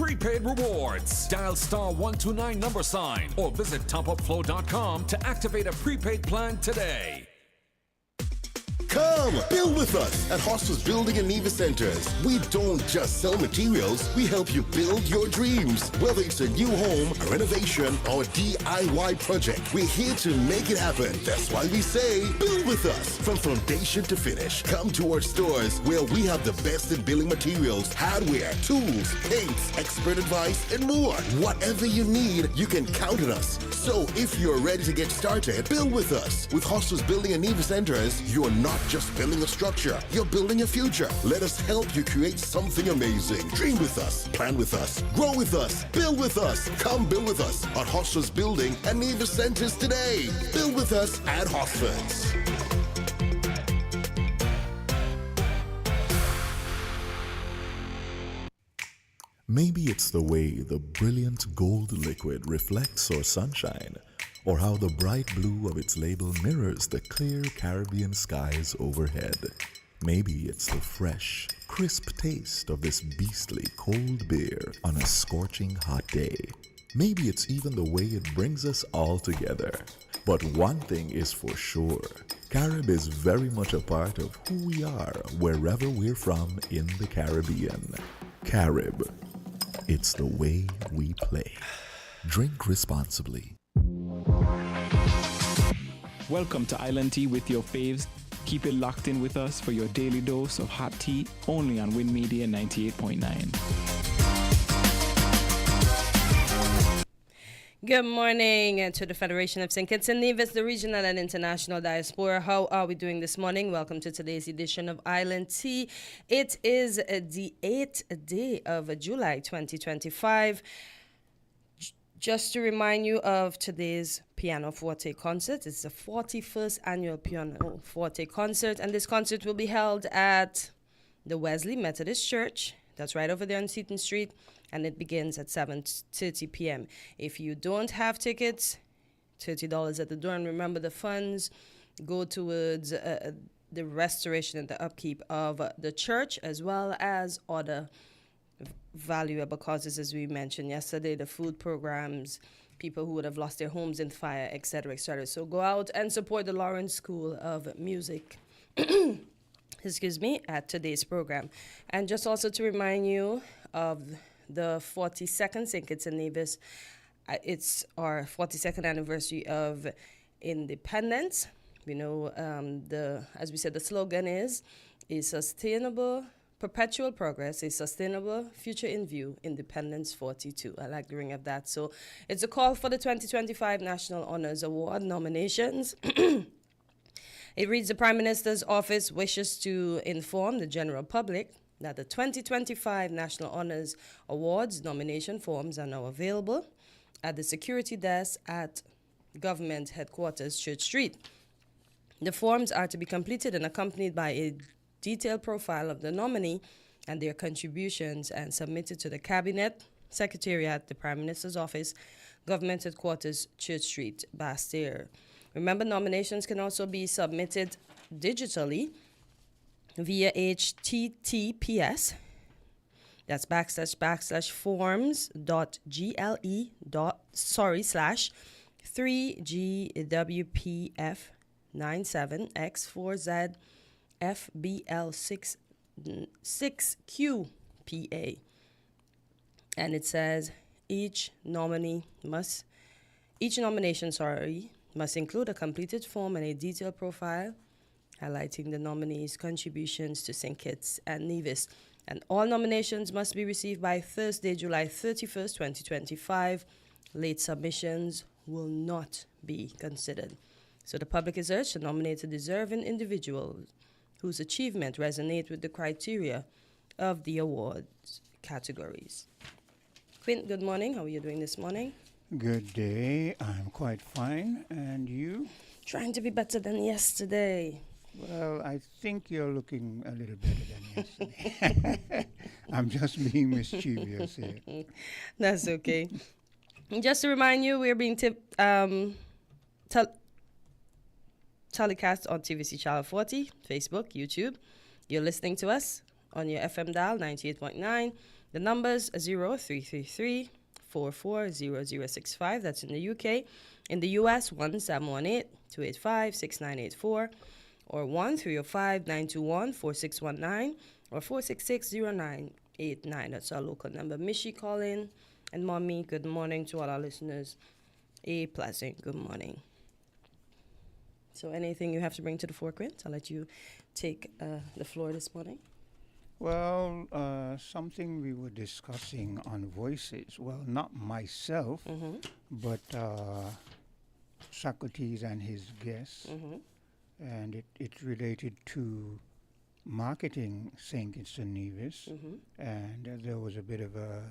prepaid rewards. Dial star 129 number sign or visit topupflow.com to activate a prepaid plan today. Come, build with us at Hostels Building and Nevis Centers. We don't just sell materials, we help you build your dreams. Whether it's a new home, a renovation, or a DIY project, we're here to make it happen. That's why we say, build with us. From foundation to finish, come to our stores where we have the best in building materials, hardware, tools, paints, expert advice, and more. Whatever you need, you can count on us. So if you're ready to get started, build with us. With Hostels Building and Nevis Centers, you're not just building a structure, you're building a future. Let us help you create something amazing. Dream with us, plan with us, grow with us, build with us. Come build with us at Hostels Building and Nevis Centers today. Build with us at Hostels. Maybe it's the way the brilliant gold liquid reflects our sunshine, or how the bright blue of its label mirrors the clear Caribbean skies overhead. Maybe it's the fresh, crisp taste of this beastly cold beer on a scorching hot day. Maybe it's even the way it brings us all together. But one thing is for sure, Carib is very much a part of who we are wherever we're from in the Caribbean. Carib, it's the way we play. Drink responsibly. Welcome to Island Tea with your faves. Keep it locked in with us for your daily dose of hot tea only on Win Media 98.9. Good morning to the Federation of St. Kitts and Nevis, the regional and international diaspora. How are we doing this morning? Welcome to today's edition of Island Tea. It is the 8th day of July 2025. Just to remind you of today's Piano Forte concert. It's the 41st annual Piano Forte concert, and this concert will be held at the Wesley Methodist Church. That's right over there on Seaton Street, and it begins at 7:30 p.m. If you don't have tickets, $30 at the door, and remember the funds go towards the restoration and the upkeep of the church, as well as other valuable causes, as we mentioned yesterday, the food programs, people who would have lost their homes in fire, etc., etc. So go out and support the Lawrence School of Music at today's program. And just also to remind you of the 42nd St. Kitts and Nevis. It's our 42nd anniversary of independence. You know, as we said, the slogan is a sustainable perpetual progress, a sustainable future in view, Independence 42. I like the ring of that. So it's a call for the 2025 National Honors Award nominations. It reads, the Prime Minister's office wishes to inform the general public that the 2025 National Honors Awards nomination forms are now available at the security desk at Government Headquarters, Church Street. The forms are to be completed and accompanied by a detailed profile of the nominee and their contributions and submitted to the Cabinet Secretariat, the Prime Minister's Office, Government Headquarters, Church Street, Bastille. Remember, nominations can also be submitted digitally via HTTPS. That's forms.gle.3GWPF97X4Z FBL6QPA. And it says each nomination must include a completed form and a detailed profile highlighting the nominee's contributions to St. Kitts and Nevis. And all nominations must be received by Thursday, July 31st, 2025. Late submissions will not be considered. So the public is urged to nominate a deserving individual whose achievement resonate with the criteria of the awards categories. Quint, good morning. How are you doing this morning? Good day. I'm quite fine. And you? Trying to be better than yesterday. Well, I think you're looking a little better than yesterday. I'm just being mischievous here. That's okay. Just to remind you, we're being telecast on TVC Channel 40, Facebook, YouTube. You're listening to us on your FM dial, 98.9. The number's 0333 440065. That's in the UK. In the US, 1718-285-6984 or 1305-921-4619 or 466-0989. That's our local number. Mishi calling. And Mommy, good morning to all our listeners. A pleasant good morning. So anything you have to bring to the forefront? I'll let you take the floor this morning. Well, something we were discussing on Voices, well, not myself, but Socrates and his guests, and it related to marketing St. Kitts and Nevis, and there was a bit of a,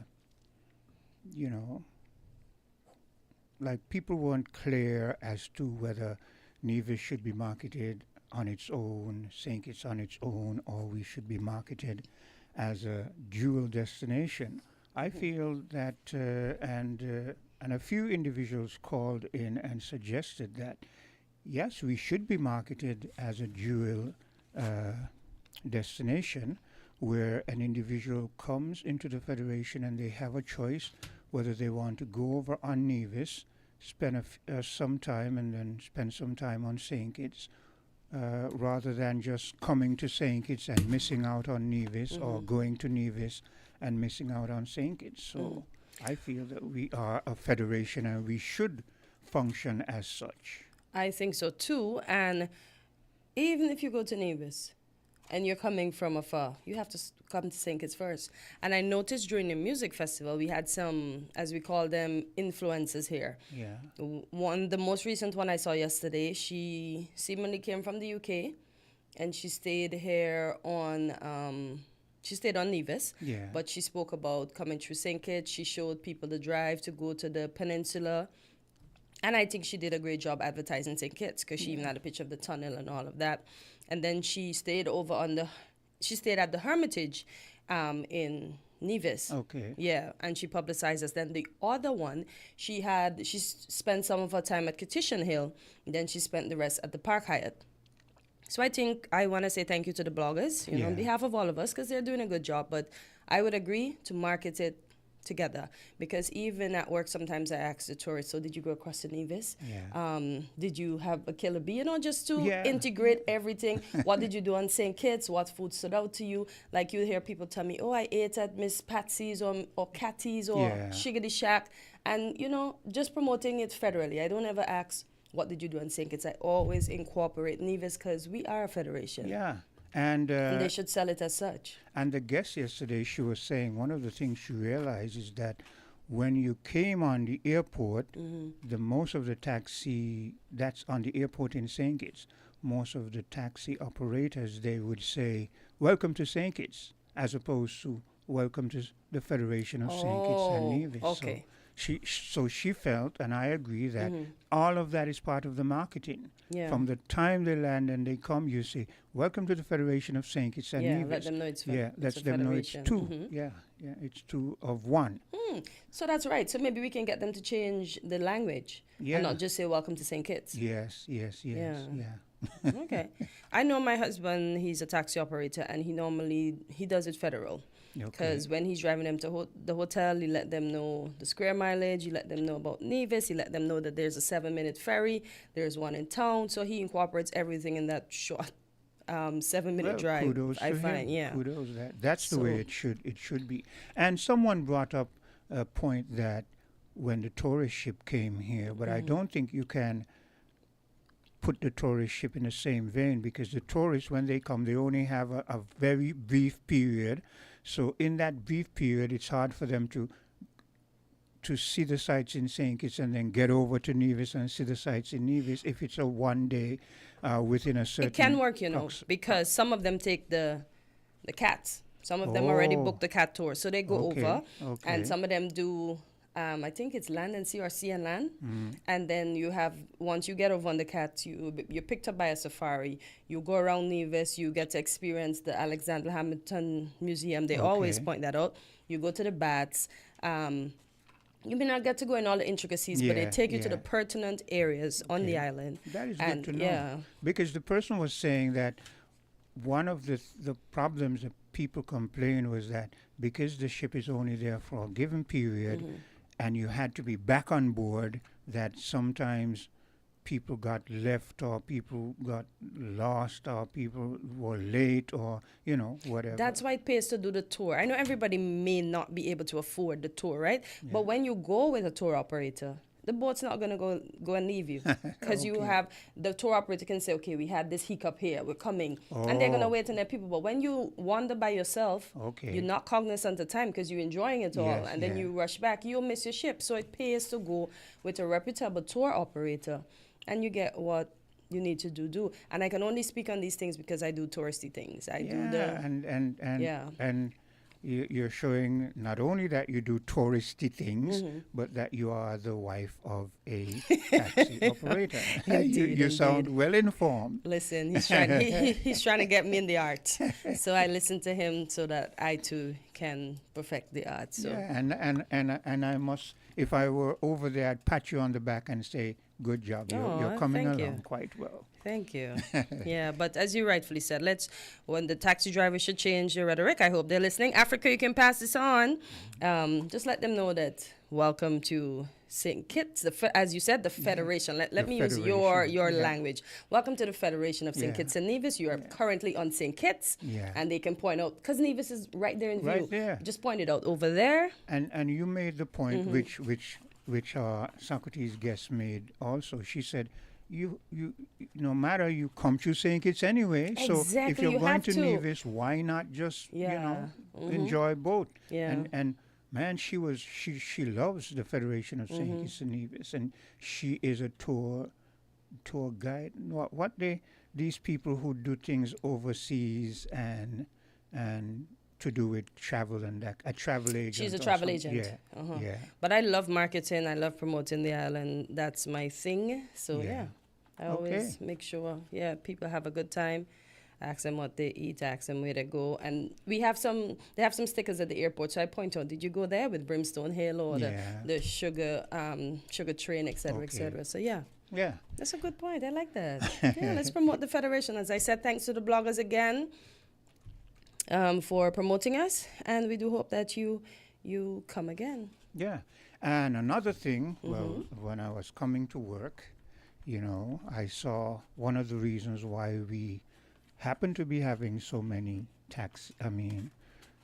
like people weren't clear as to whether Nevis should be marketed on its own, St. Kitts on its own, or we should be marketed as a dual destination. I feel that, and a few individuals called in and suggested that, yes, we should be marketed as a dual destination, where an individual comes into the Federation and they have a choice whether they want to go over on Nevis, spend some time and then spend some time on St. Kitts, rather than just coming to St. Kitts and missing out on Nevis, or going to Nevis and missing out on St. Kitts. So I feel that we are a federation and we should function as such. I think so too. And even if you go to Nevis and you're coming from afar, you have to come to St. Kitts first. And I noticed during the music festival, we had some, as we call them, influencers here. Yeah. The most recent one I saw yesterday, she seemingly came from the UK, and she stayed here on, Nevis. Yeah. But she spoke about coming through St. Kitts. She showed people the drive to go to the peninsula. And I think she did a great job advertising St. Kitts, because she even had a picture of the tunnel and all of that. And then she stayed at the Hermitage in Nevis. Okay. Yeah, and she publicized us. Then the other one, she spent some of her time at Petition Hill, and then she spent the rest at the Park Hyatt. So I think I want to say thank you to the bloggers, on behalf of all of us, because they're doing a good job. But I would agree to market it together, because even at work sometimes I ask the tourists, so did you go across to Nevis? Yeah. Did you have a killer bee? Just to integrate everything. What did you do on St. Kitts? What food stood out to you? Like you hear people tell me, oh, I ate at Miss Patsy's or Catty's or Shiggity Shack, and just promoting it federally. I don't ever ask, what did you do on St. Kitts? I always incorporate Nevis, because we are a federation. Yeah. And they should sell it as such. And the guest yesterday, she was saying one of the things she realized is that when you came on the airport, the most of the taxi that's on the airport in St. Kitts, most of the taxi operators, they would say, welcome to St. Kitts, as opposed to welcome to the Federation of St. Kitts and Nevis. Okay. So she felt, and I agree, that all of that is part of the marketing. Yeah. From the time they land and they come, you say, welcome to the Federation of St. Kitts and Nevis. Let them know it's let them know it's two. Yeah, it's two of one. So that's right. So maybe we can get them to change the language and not just say welcome to St. Kitts. Yes. Yeah. Okay. I know my husband, he's a taxi operator, and he does it federal. Because when he's driving them to the hotel, he let them know the square mileage, he let them know about Nevis, he let them know that there's a 7-minute ferry, there's one in town, so he incorporates everything in that short 7-minute drive. Kudos I to find, him. Kudos that's the way it should be. And someone brought up a point that when the tourist ship came here, but I don't think you can put the tourist ship in the same vein, because the tourists, when they come, they only have a very brief period. So in that brief period, it's hard for them to see the sites in St. Kitts and then get over to Nevis and see the sites in Nevis if it's a one day within a certain... It can work, because some of them take the cats. Some of them already book the cat tour. So they go over, and some of them do... I think it's land and sea, or sea and land. And then once you get over on the cat, you're picked up by a safari. You go around Nevis, you get to experience the Alexander Hamilton Museum. They always point that out. You go to the bats. You may not get to go in all the intricacies, but they take you to the pertinent areas on the island. That is good to know. Because the person was saying that one of the problems that people complained was that because the ship is only there for a given period, and you had to be back on board, that sometimes people got left or people got lost or people were late or, whatever. That's why it pays to do the tour. I know everybody may not be able to afford the tour, right? Yeah. But when you go with a tour operator, the boat's not going to go and leave you, because you have the tour operator can say, okay, we had this hiccup here, we're coming, and they're going to wait on their people. But when you wander by yourself, you're not cognizant of time because you're enjoying it all, and then you rush back, you'll miss your ship. So it pays to go with a reputable tour operator, and you get what you need to do. And I can only speak on these things because I do touristy things. I do the and you're showing not only that you do touristy things, but that you are the wife of a taxi operator. You sound well informed. Listen, he's trying. He's trying to get me in the art, so I listen to him so that I too can perfect the art. So. Yeah, and I must, if I were over there, I'd pat you on the back and say, "Good job, you're coming along quite well." Thank you. Yeah, but as you rightfully said, when the taxi driver should change their rhetoric, I hope they're listening. Africa, you can pass this on. Just let them know that welcome to St. Kitts, as you said, the Federation. Let me use your language. Welcome to the Federation of St. Kitts and Nevis. You are currently on St. Kitts, and they can point out, because Nevis is right there in view. Right there. Just point it out over there. And you made the point which our Socrates guest made also. She said, you no matter, you come to St. Kitts anyway. Exactly, so if you're going to Nevis, why not just enjoy both? Yeah. And man, she loves the Federation of St. Kitts and Nevis, and she is a tour guide. These people who do things overseas and to do with travel and that, a travel agent. She's a travel agent. Yeah. But I love marketing. I love promoting the island. That's my thing. So I always make sure people have a good time. Ask them what they eat. Ask them where they go. And they have some stickers at the airport. So I point out, did you go there with Brimstone Hill or the sugar train, etc., etc. So yeah, that's a good point. I like that. Let's promote the Federation. As I said, thanks to the bloggers again. For promoting us, and we do hope that you come again. Yeah, and another thing, well, when I was coming to work, I saw one of the reasons why we happen to be having so many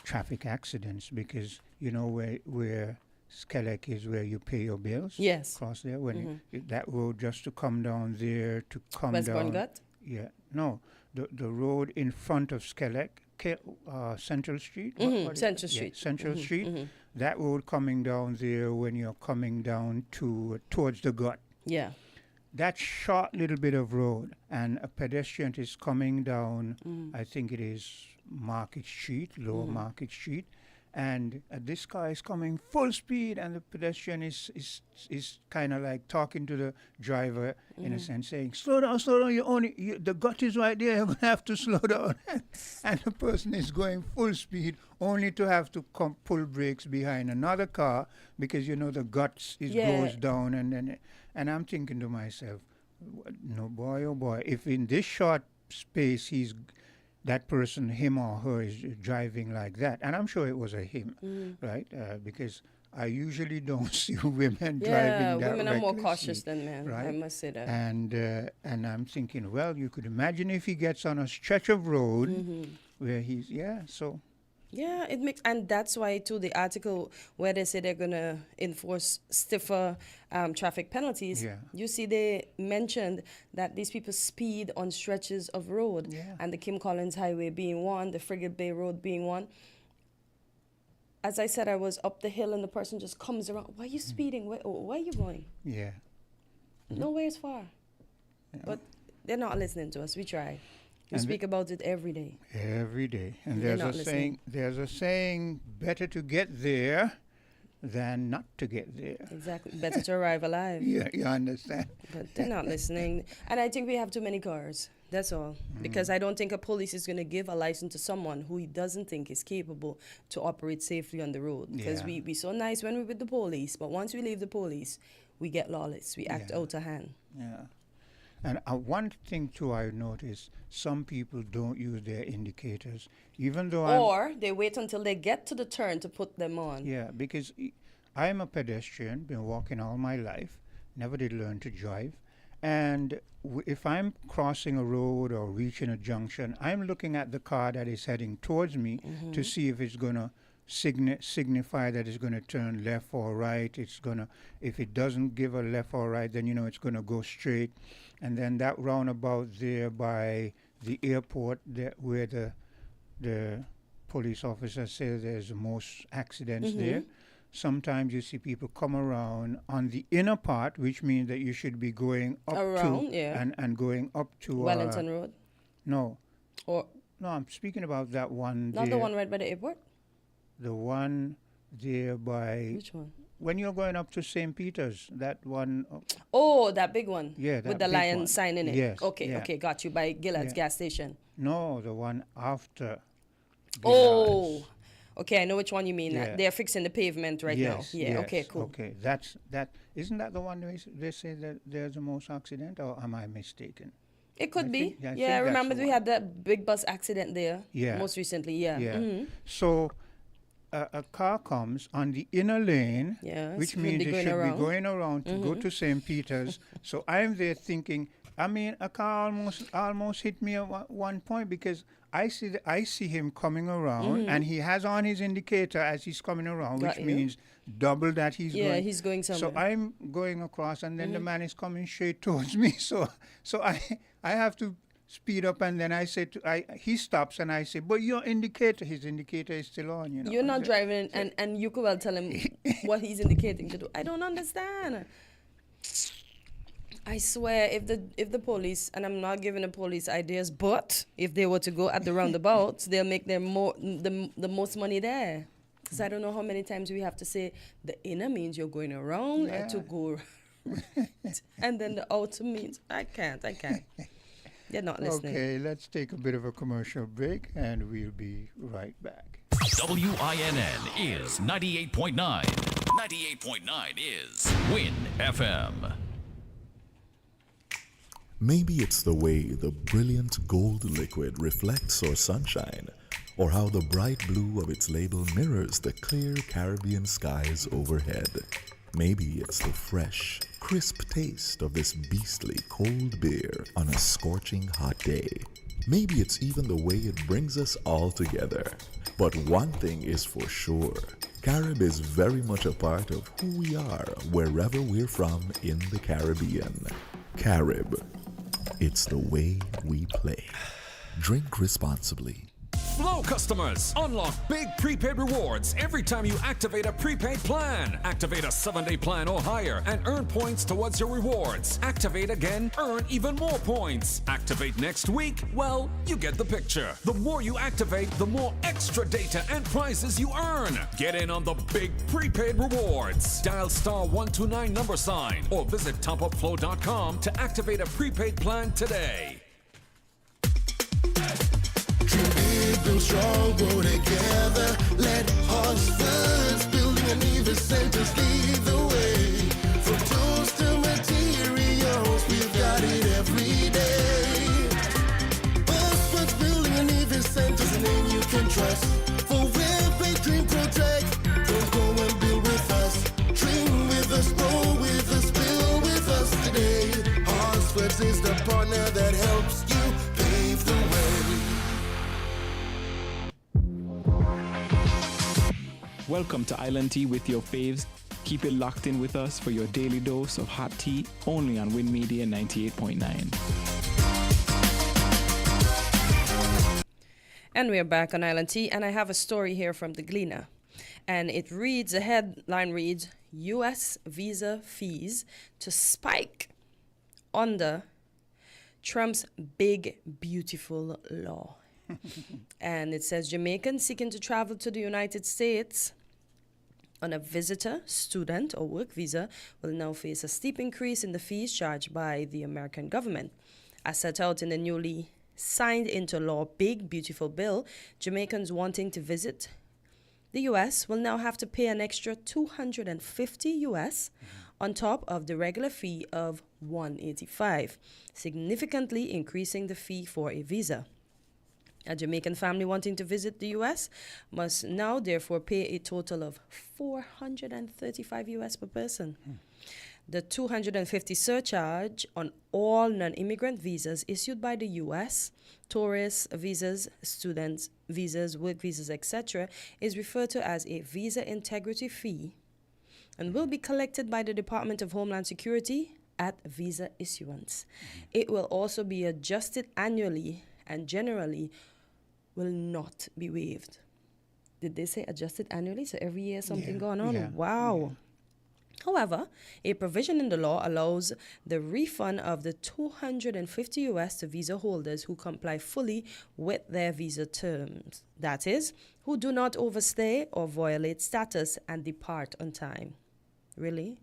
traffic accidents, because where Skelec is, where you pay your bills. Yes. Across there, when that road just to come down there to come Westbourne down. Gut? Yeah, no, the road in front of Skelec. Central Street? Central Street. Central Street. That road coming down there when you're coming down towards the gut. Yeah. That short little bit of road, and a pedestrian is coming down, I think it is Market Street, Lower Market Street, and this car is coming full speed, and the pedestrian is kind of like talking to the driver in a sense, saying, slow down, the gut is right there, you're going to have to slow down. And the person is going full speed, only to have to pull brakes behind another car, because the gut goes down, and I'm thinking to myself, no, boy, oh boy, if in this short space that person, him or her, is driving like that, and I'm sure it was a him, right? Because I usually don't see women driving that women are more recklessly, cautious than men, right? I must say that. And I'm thinking, well, you could imagine if he gets on a stretch of road where he's, so... Yeah, it makes, and that's why too the article where they say they're gonna enforce stiffer traffic penalties. Yeah. You see, they mentioned that these people speed on stretches of road, and the Kim Collins Highway being one, the Frigate Bay Road being one. As I said, I was up the hill and the person just comes around. Why are you speeding? Where are you going? Yeah. Nowhere is far. Yeah. But they're not listening to us. We try. We speak about it every day. Every day. And there's a saying, better to get there than not to get there. Exactly. Better to arrive alive. Yeah, you understand. But they're not listening. And I think we have too many cars. That's all. Because I don't think a police is going to give a license to someone who he doesn't think is capable to operate safely on the road. Because we so nice when we're with the police, but once we leave the police, we get lawless. We act out of hand. Yeah. And one thing too I noticed, some people don't use their indicators, even though Or they wait until they get to the turn to put them on. yeah, because I'm a pedestrian, been walking all my life, never did learn to drive. And if I'm crossing a road or reaching a junction, I'm looking at the car that is heading towards me to see if it's going to signify that it's going to turn left or right. It's going to, if it doesn't give a left or right, then you know it's going to go straight. And then that roundabout there by the airport where the police officer says there's the most accidents there. Sometimes you see people come around on the inner part, which means that you should be going up and going up to Wellington Road? No. Or No, I'm speaking about that one not there. the one right by the airport? The one there by... Which one? When you're going up to St. Peter's, that one... Oh, that big one? Yeah, that with the big lion one. sign in it? Yes. Okay, yeah. okay, got you. By Gillard's Yeah. gas station. No, the one after Oh, Gillard's. okay, I know which one you mean. Yeah. They're fixing the pavement right now. Yes, Yeah, yes, okay, cool. Okay, that. Isn't that the one they say that there's the most accident, or am I mistaken? It could I be. think- I think Yeah, I that's remember the we one. had that big bus accident there. Yeah. Most recently, yeah. Yeah. So a car comes on the inner lane, Yes, which should means be it going should around. be going around to go to St. Peter's. So I'm there thinking, I mean, a car almost hit me at one point because I see him coming around and he has on his indicator as he's coming around, Got which you. means double that he's Yeah, going. he's going So somewhere. I'm going across, and then the man is coming straight towards me. So I have to speed up, and then I say he stops, and I say, but his indicator is still on. You know. You're not driving, and you could well tell him what he's indicating to do. I don't understand. I swear, if the police, and I'm not giving the police ideas, but if they were to go at the roundabouts, they'll make the most money there. Because I don't know how many times we have to say the inner means you're going around and to go right. And then the outer means I can't. They're not listening. Okay, let's take a bit of a commercial break, and we'll be right back. WINN is 98.9. 98.9 is Win FM. Maybe it's the way the brilliant gold liquid reflects our sunshine, or how the bright blue of its label mirrors the clear Caribbean skies overhead. Maybe it's the fresh, crisp taste of this beastly cold beer on a scorching hot day. Maybe it's even the way it brings us all together. But one thing is for sure, Carib is very much a part of who we are wherever we're from in the Caribbean. Carib, it's the way we play. Drink responsibly. Flow customers, unlock big prepaid rewards every time you activate a prepaid plan. Activate a 7-day plan or higher and earn points towards your rewards. Activate again, earn even more points. Activate next week, well, you get the picture. The more you activate, the more extra data and prizes you earn. Get in on the big prepaid rewards. Dial *129 or visit topupflow.com to activate a prepaid plan today. Build strong, grow together. Let Hosford's building and Nevis centers lead the way. From tools to materials, we've got it every day. Hosford's building and Nevis centers, a name you can trust. For every dream project, don't go and build with us. Dream with us, grow with us, build with us today. Hosford's is the partner that helps you pave the way. Welcome to Island Tea with your faves. Keep it locked in with us for your daily dose of hot tea, only on Win Media 98.9. And we're back on Island Tea, and I have a story here from the Gleaner. And it reads, the headline reads, U.S. visa fees to spike under Trump's big, beautiful law. And it says, Jamaicans seeking to travel to the United States on a visitor, student, or work visa will now face a steep increase in the fees charged by the American government. As set out in the newly signed into law Big Beautiful Bill, Jamaicans wanting to visit the US will now have to pay an extra $250 US on top of the regular fee of $185, significantly increasing the fee for a visa. A Jamaican family wanting to visit the US must now therefore pay a total of $435 US per person. The $250 surcharge on all non-immigrant visas issued by the US, tourist visas, students visas, work visas, etc., is referred to as a visa integrity fee and will be collected by the Department of Homeland Security at visa issuance. It will also be adjusted annually and generally will not be waived. Did they say adjusted annually? So every year something going on? Yeah. Wow. Yeah. However, a provision in the law allows the refund of the $250 US to visa holders who comply fully with their visa terms. That is, who do not overstay or violate status and depart on time. Really?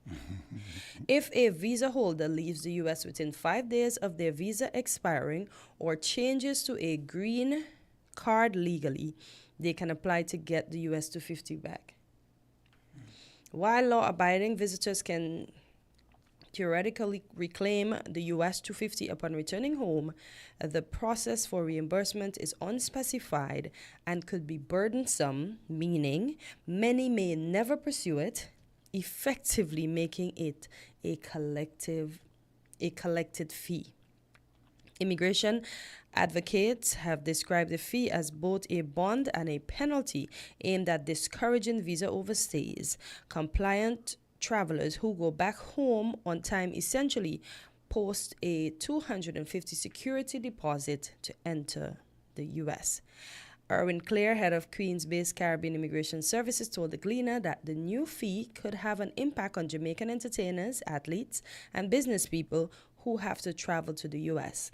If a visa holder leaves the US within 5 days of their visa expiring or changes to a green card legally, they can apply to get the US $250 back. While law-abiding visitors can theoretically reclaim the US $250 upon returning home, the process for reimbursement is unspecified and could be burdensome, meaning many may never pursue it, effectively making it a collected fee. Immigration advocates have described the fee as both a bond and a penalty aimed at discouraging visa overstays. Compliant travelers who go back home on time essentially post a $250 security deposit to enter the U.S. Erwin Clare, head of Queens-based Caribbean Immigration Services, told the Gleaner that the new fee could have an impact on Jamaican entertainers, athletes, and business people who have to travel to the U.S.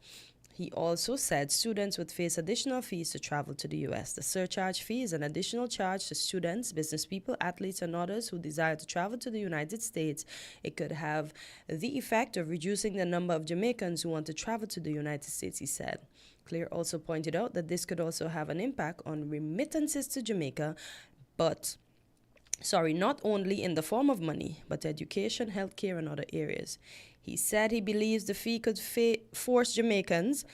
He also said students would face additional fees to travel to the U.S. The surcharge fee is an additional charge to students, business people, athletes, and others who desire to travel to the United States. It could have the effect of reducing the number of Jamaicans who want to travel to the United States, he said. Clare also pointed out that this could also have an impact on remittances to Jamaica, not only in the form of money, but education, healthcare, and other areas. He said he believes the fee could force Jamaicans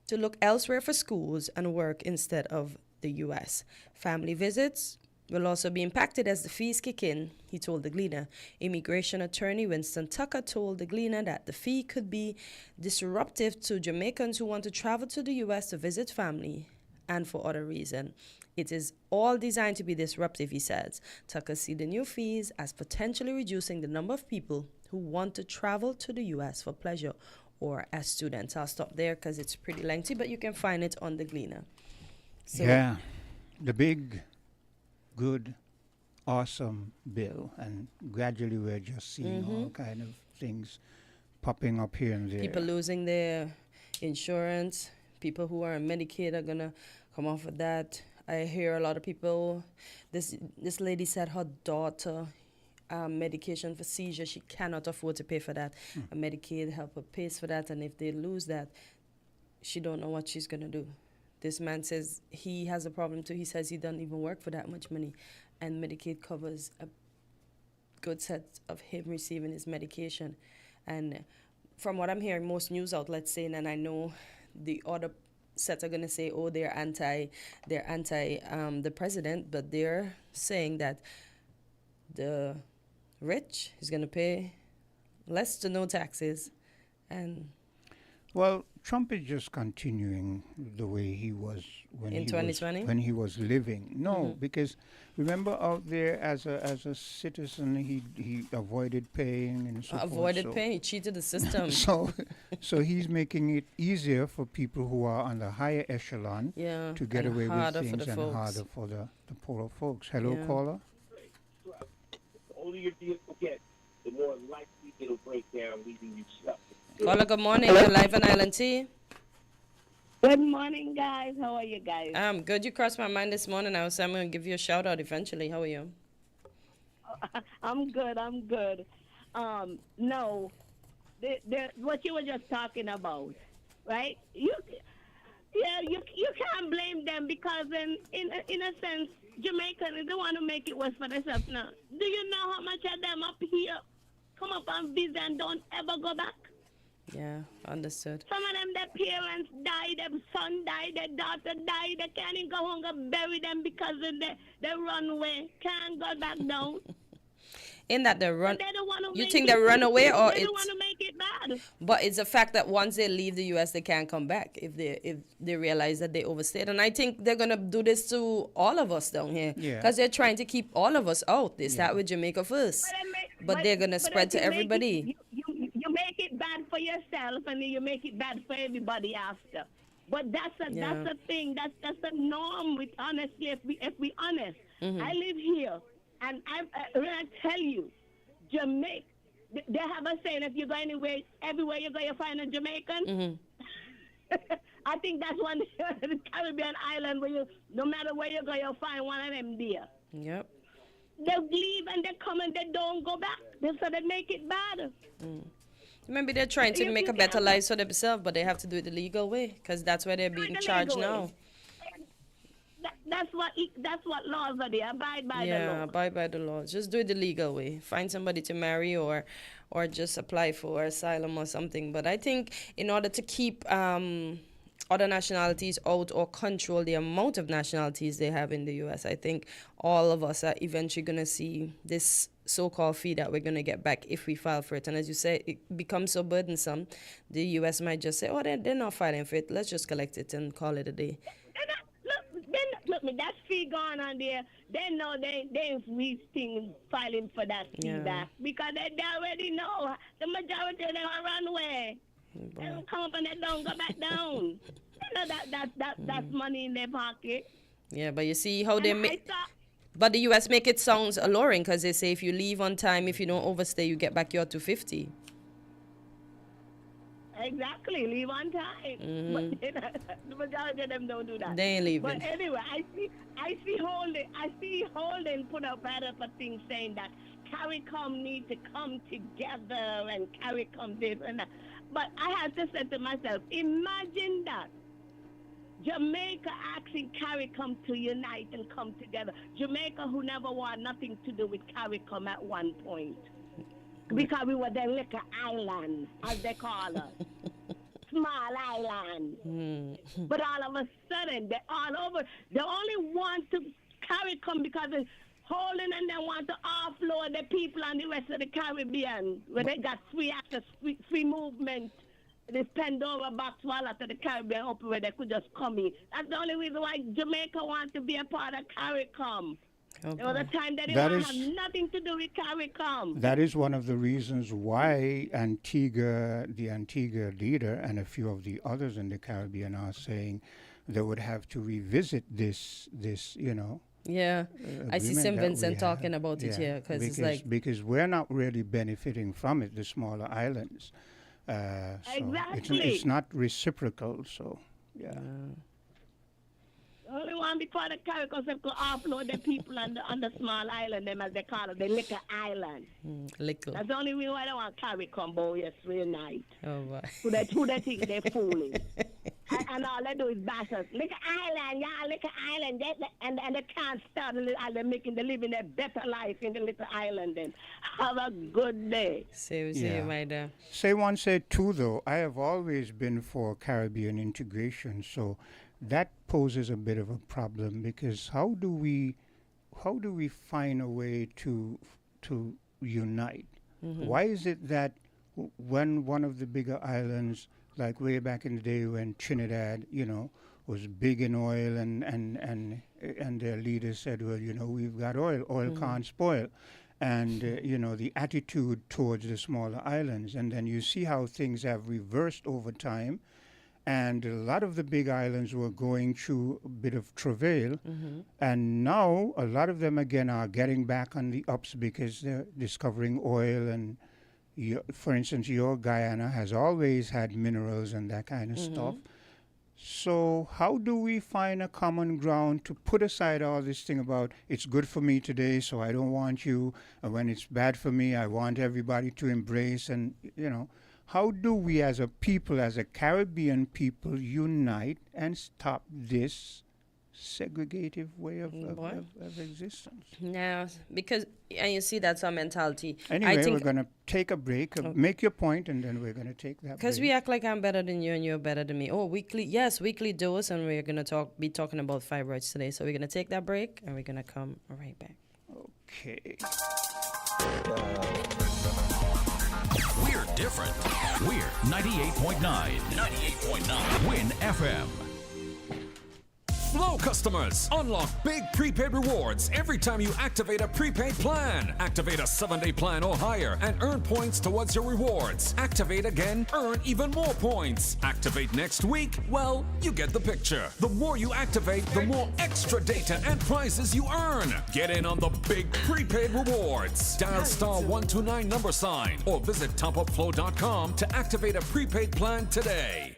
to look elsewhere for schools and work instead of the U.S. Family visits will also be impacted as the fees kick in, he told the Gleaner. Immigration attorney Winston Tucker told the Gleaner that the fee could be disruptive to Jamaicans who want to travel to the U.S. to visit family and for other reasons. It is all designed to be disruptive, he says. Tucker see the new fees as potentially reducing the number of people who want to travel to the U.S. for pleasure or as students. I'll stop there because it's pretty lengthy, but you can find it on the Gleaner. So yeah, the big, good, awesome bill, and gradually we're just seeing all kind of things popping up here and there. people losing their insurance, people who are on Medicaid are going to come off of that. I hear a lot of people, this lady said her daughter, medication for seizure, she cannot afford to pay for that. A Medicaid helper pays for that, and if they lose that, she don't know what she's going to do. This man says he has a problem too. He says he doesn't even work for that much money, and Medicaid covers a good set of him receiving his medication. And from what I'm hearing, most news outlets saying, and I know the other sets are going to say, oh, they're anti the president, but they're saying that the rich is going to pay less to no taxes. And well, Trump is just continuing the way he was when in 2020 when he was living. No, because remember out there as a citizen, he avoided paying and so avoided forth. paying. He cheated the system. So he's making it easier for people who are on the higher echelon to get and away with harder for things, the and folks. harder for the poorer folks. Hello, Yeah. caller. The older your vehicle gets, the more likely it'll break down, leaving you stuck. Caller, good morning. You're live on Island T. Good morning, guys. How are you guys? Good. You crossed my mind this morning. I'm going to give you a shout out eventually. How are you? I'm good. No, what you were just talking about, right? You can't blame them because in a sense, Jamaicans, they want to make it worse for themselves now. Do you know how much of them up here come up on visa and don't ever go back? Yeah, understood. Some of them, their parents died, their son died, their daughter died. They can't even go home and bury them because of the runway. Can't go back down. In that they run, They don't want to you make think it, they run away, or they it's? don't want to make it bad. But it's a fact that once they leave the U.S., they can't come back if they realize that they overstayed. And I think they're gonna do this to all of us down here, because they're trying to keep all of us out. They start with Jamaica first, but they're gonna spread to everybody. You make it bad for yourself, and then you make it bad for everybody after. But that's a thing. That's the norm. With honestly, if we honest, I live here, and when I tell you, Jamaica, they have a saying: if you go anywhere, everywhere you go, you find a Jamaican. I think that's one the Caribbean island where you, no matter where you go, you'll find one of them there. Yep. They leave and they come and they don't go back. So they make it bad. Maybe they're trying to make a better life for themselves, but they have to do it the legal way, because that's where they're being charged now. That's what laws are there. Abide by the law. Yeah, abide by the laws. Just do it the legal way. Find somebody to marry, or just apply for asylum or something. But I think in order to keep other nationalities out or control the amount of nationalities they have in the U.S., I think all of us are eventually going to see this so-called fee that we're going to get back if we file for it. And as you say, it becomes so burdensome, the U.S. might just say, oh, they're not filing for it. Let's just collect it and call it a day. Look, that fee gone on there. They know they ain't wasting filing for that fee back, because they already know the majority of them are run away. They don't come up and they don't go back down. You know that's money in their pocket. Yeah, but you see how they make. But the U.S. make it sound alluring, because they say if you leave on time, if you don't overstay, you get back your $250. Exactly, leave on time. But the majority of them don't do that. They ain't leaving. But anyway, I see Holden put up rather for things saying that CARICOM need to come together and CARICOM this and that. But I have to say to myself, imagine that. Jamaica asking CARICOM to unite and come together. Jamaica, who never want nothing to do with CARICOM at one point. Because we were the liquor island, as they call us. Small island. But all of a sudden, they're all over. They only want to CARICOM because it's holding, and they want to offload the people on the rest of the Caribbean, where they got free access, free movement. This Pandora box wallet to the Caribbean open where they could just come in. That's the only reason why Jamaica wants to be a part of CARICOM. Okay. There was a time that it have nothing to do with CARICOM. That is one of the reasons why the Antigua leader and a few of the others in the Caribbean are saying they would have to revisit this Yeah, I see St. Vincent talking about it here, because we're not really benefiting from it, the smaller islands. Exactly. It's not reciprocal, so yeah. Only one before the CARICOM could offload the people on the small island, them as they call it, the liquor island. Liquor. That's the only reason why they want CARICOM, boy, yes, real night. Oh, boy. Who they think they're fooling. and all they do is bash us. Liquor island, yeah, liquor island. And they can't start, they're living a better life in the little island then. Have a good day. See, my dear. Say one, say two, though. I have always been for Caribbean integration, so that poses a bit of a problem, because how do we find a way to unite? Why is it that when one of the bigger islands, like way back in the day when Trinidad, was big in oil, and their leaders said, well, we've got oil can't spoil, and the attitude towards the smaller islands, and then you see how things have reversed over time. And a lot of the big islands were going through a bit of travail. And now a lot of them, again, are getting back on the ups because they're discovering oil. And, for instance, your Guyana has always had minerals and that kind of stuff. So how do we find a common ground to put aside all this thing about it's good for me today, so I don't want you. And when it's bad for me, I want everybody to embrace. And, how do we as a people, as a Caribbean people, unite and stop this segregative way of existence. Now, because, and you see that's our mentality. Anyway, I think, we're going to take a break. Make your point, and then we're going to take that break. because we act like I'm better than you and you're better than me. Oh, weekly dose, and we're going to be talking about fibroids today. So we're going to take that break, and we're going to come right back. Okay. We're different. We're 98.9. 98.9 Win FM. Flow customers, unlock big prepaid rewards every time you activate a prepaid plan. Activate a 7-day plan or higher and earn points towards your rewards. Activate again, earn even more points. Activate next week, well, you get the picture. The more you activate, the more extra data and prizes you earn. Get in on the big prepaid rewards. Dial *129 # or visit topupflow.com to activate a prepaid plan today.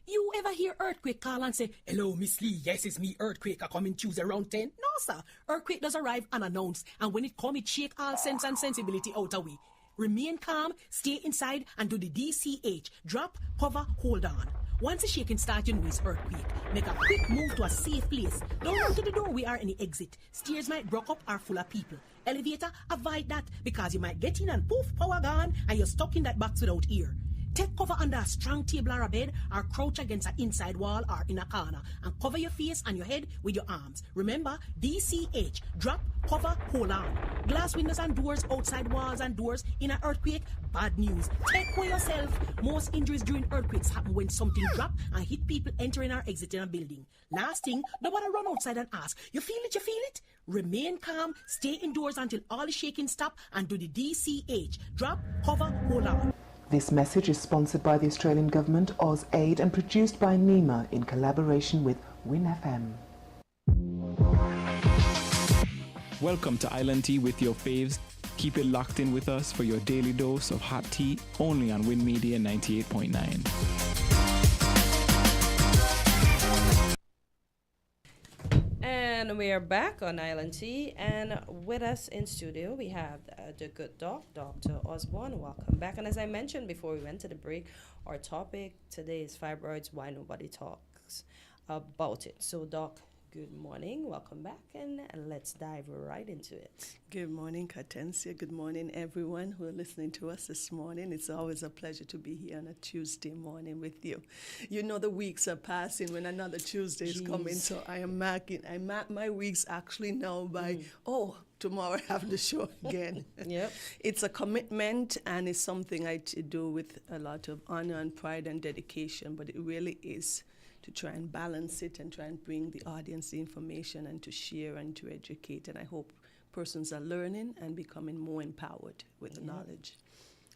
You ever hear Earthquake call and say, "Hello, Miss Lee, yes, it's me, Earthquake, I come in Tuesday around 10? No, sir. Earthquake does arrive unannounced, and when it come, it shake all sense and sensibility out of we. Remain calm, stay inside, and do the DCH. Drop, cover, hold on. Once the shaking starts, you know it's earthquake. Make a quick move to a safe place. Don't run to the doorway or any exit. Stairs might block up or full of people. Elevator, avoid that, because you might get in and poof, power gone, and you're stuck in that box without ear. Take cover under a strong table or a bed, or crouch against an inside wall or in a corner, and cover your face and your head with your arms. Remember, DCH, drop, cover, hold on. Glass windows and doors, outside walls and doors in an earthquake, bad news. Take care of yourself. Most injuries during earthquakes happen when something drop and hit people entering or exiting a building. Last thing, nobody run outside and ask, you feel it, you feel it? Remain calm, stay indoors until all the shaking stop, and do the DCH, drop, cover, hold on. This message is sponsored by the Australian Government, AusAid, and produced by NEMA in collaboration with WinFM. Welcome to Island Tea with your faves. Keep it locked in with us for your daily dose of hot tea, only on Win Media 98.9. And we are back on Island Tea, and with us in studio we have the good Dr. Osborne. Welcome back. And as I mentioned before we went to the break, our topic today is fibroids, why nobody talks about it. So Doc, good morning, welcome back, and let's dive right into it. Good morning, Katensia. Good morning, everyone who are listening to us this morning. It's always a pleasure to be here on a Tuesday morning with you. You know the weeks are passing when another Tuesday is coming, so I mark my weeks actually now by, tomorrow I have the show again. Yep. It's a commitment, and it's something I do with a lot of honor and pride and dedication, but it really is to try and balance it and try and bring the audience the information and to share and to educate. And I hope persons are learning and becoming more empowered with the knowledge.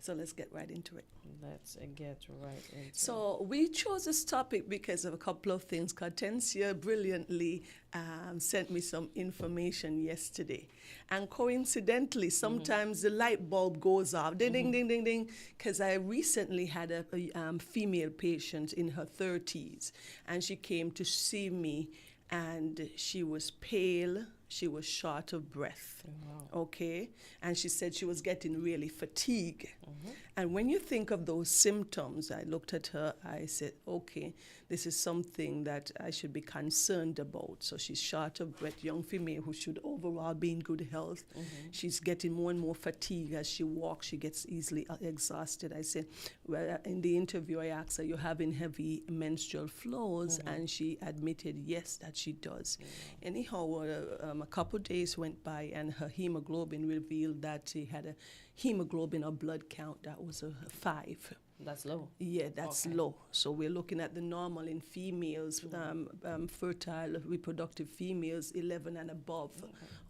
So let's get right into it. Let's get right into it. So we chose this topic because of a couple of things. Katensia brilliantly sent me some information yesterday. And coincidentally, sometimes the light bulb goes off, ding, ding, ding, ding, ding, because I recently had a female patient in her 30s, and she came to see me, and she was pale. She was short of breath, okay? And she said she was getting really fatigued. And when you think of those symptoms, I looked at her, I said, okay, this is something that I should be concerned about. So she's short of breath, young female who should overall be in good health. She's getting more and more fatigue as she walks. She gets easily exhausted. I said, well, in the interview, I asked her, you're having heavy menstrual flows? And she admitted, yes, that she does. Anyhow, a couple of days went by, and her hemoglobin revealed that she had a hemoglobin or blood count that was a 5. That's low. Yeah, that's low. So we're looking at the normal in females, fertile reproductive females, 11 and above.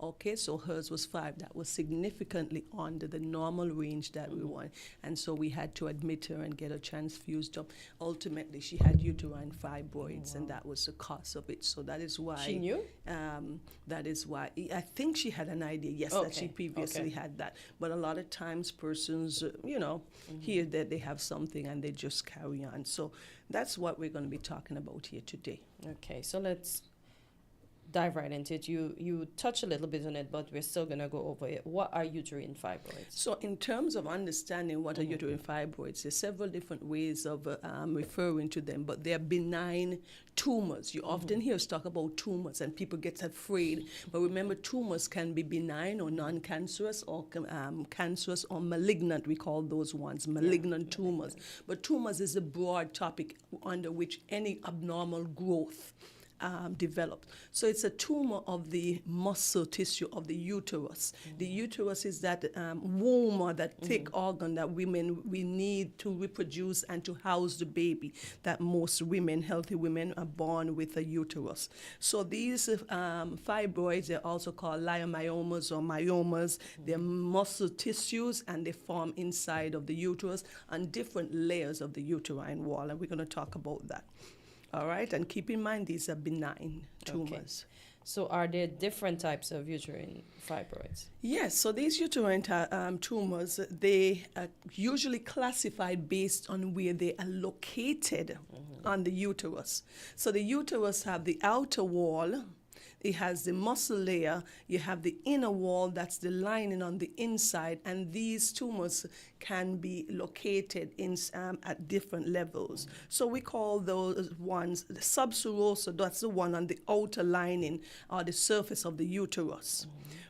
Okay, so hers was 5. That was significantly under the normal range that we want. And so we had to admit her and get her transfused up. Ultimately, she had uterine fibroids, and that was the cause of it. So that is why. She knew? That is why. I think she had an idea, yes, that she previously had that. But a lot of times persons, hear that they have something and they just carry on. So that's what we're going to be talking about here today. Okay, so let's dive right into it. You touch a little bit on it, but we're still going to go over it. What are uterine fibroids? So in terms of understanding what are uterine fibroids, there's several different ways of referring to them, but they're benign tumors. You often hear us talk about tumors and people get afraid, but remember, tumors can be benign or non-cancerous or cancerous or malignant. We call those ones malignant tumors. But tumors is a broad topic under which any abnormal growth developed. So it's a tumor of the muscle tissue of the uterus. The uterus is that womb or that thick organ that we need to reproduce and to house the baby, that most women, healthy women, are born with a uterus. So these fibroids, they're also called leiomyomas or myomas. They're muscle tissues and they form inside of the uterus on different layers of the uterine wall, and we're going to talk about that. All right, and keep in mind these are benign tumors. Okay. So are there different types of uterine fibroids? Yes, so these uterine tumors, they are usually classified based on where they are located on the uterus. So the uterus have the outer wall, it has the muscle layer, you have the inner wall, that's the lining on the inside, and these tumors can be located in at different levels. So we call those ones the subserosa, that's the one on the outer lining or the surface of the uterus.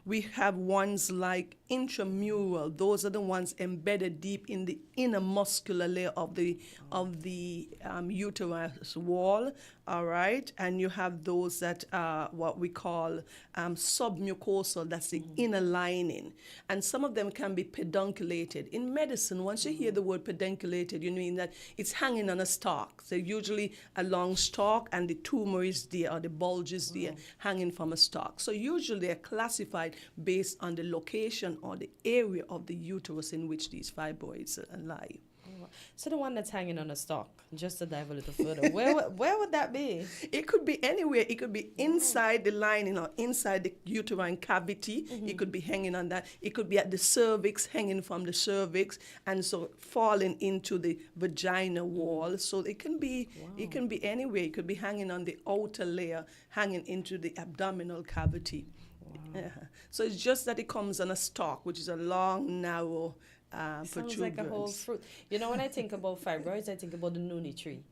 We have ones like intramural, those are the ones embedded deep in the inner muscular layer of the uterus wall, all right? And you have those that are what we call submucosal, that's the inner lining. And some of them can be pedunculated. In medicine, once you hear the word pedunculated, you mean that it's hanging on a stalk. So usually a long stalk and the tumor is there, or the bulge is there, hanging from a stalk. So usually they're classified based on the location or the area of the uterus in which these fibroids lie. So the one that's hanging on a stalk, just to dive a little further, where would that be? It could be anywhere. It could be inside the lining or inside the uterine cavity. It could be hanging on that. It could be at the cervix, hanging from the cervix, and so falling into the vagina wall. So it can be anywhere. It could be hanging on the outer layer, hanging into the abdominal cavity. So it's just that it comes on a stalk, which is a long, narrow Sounds like a whole fruit. You know, when I think about fibroids, I think about the noonie tree.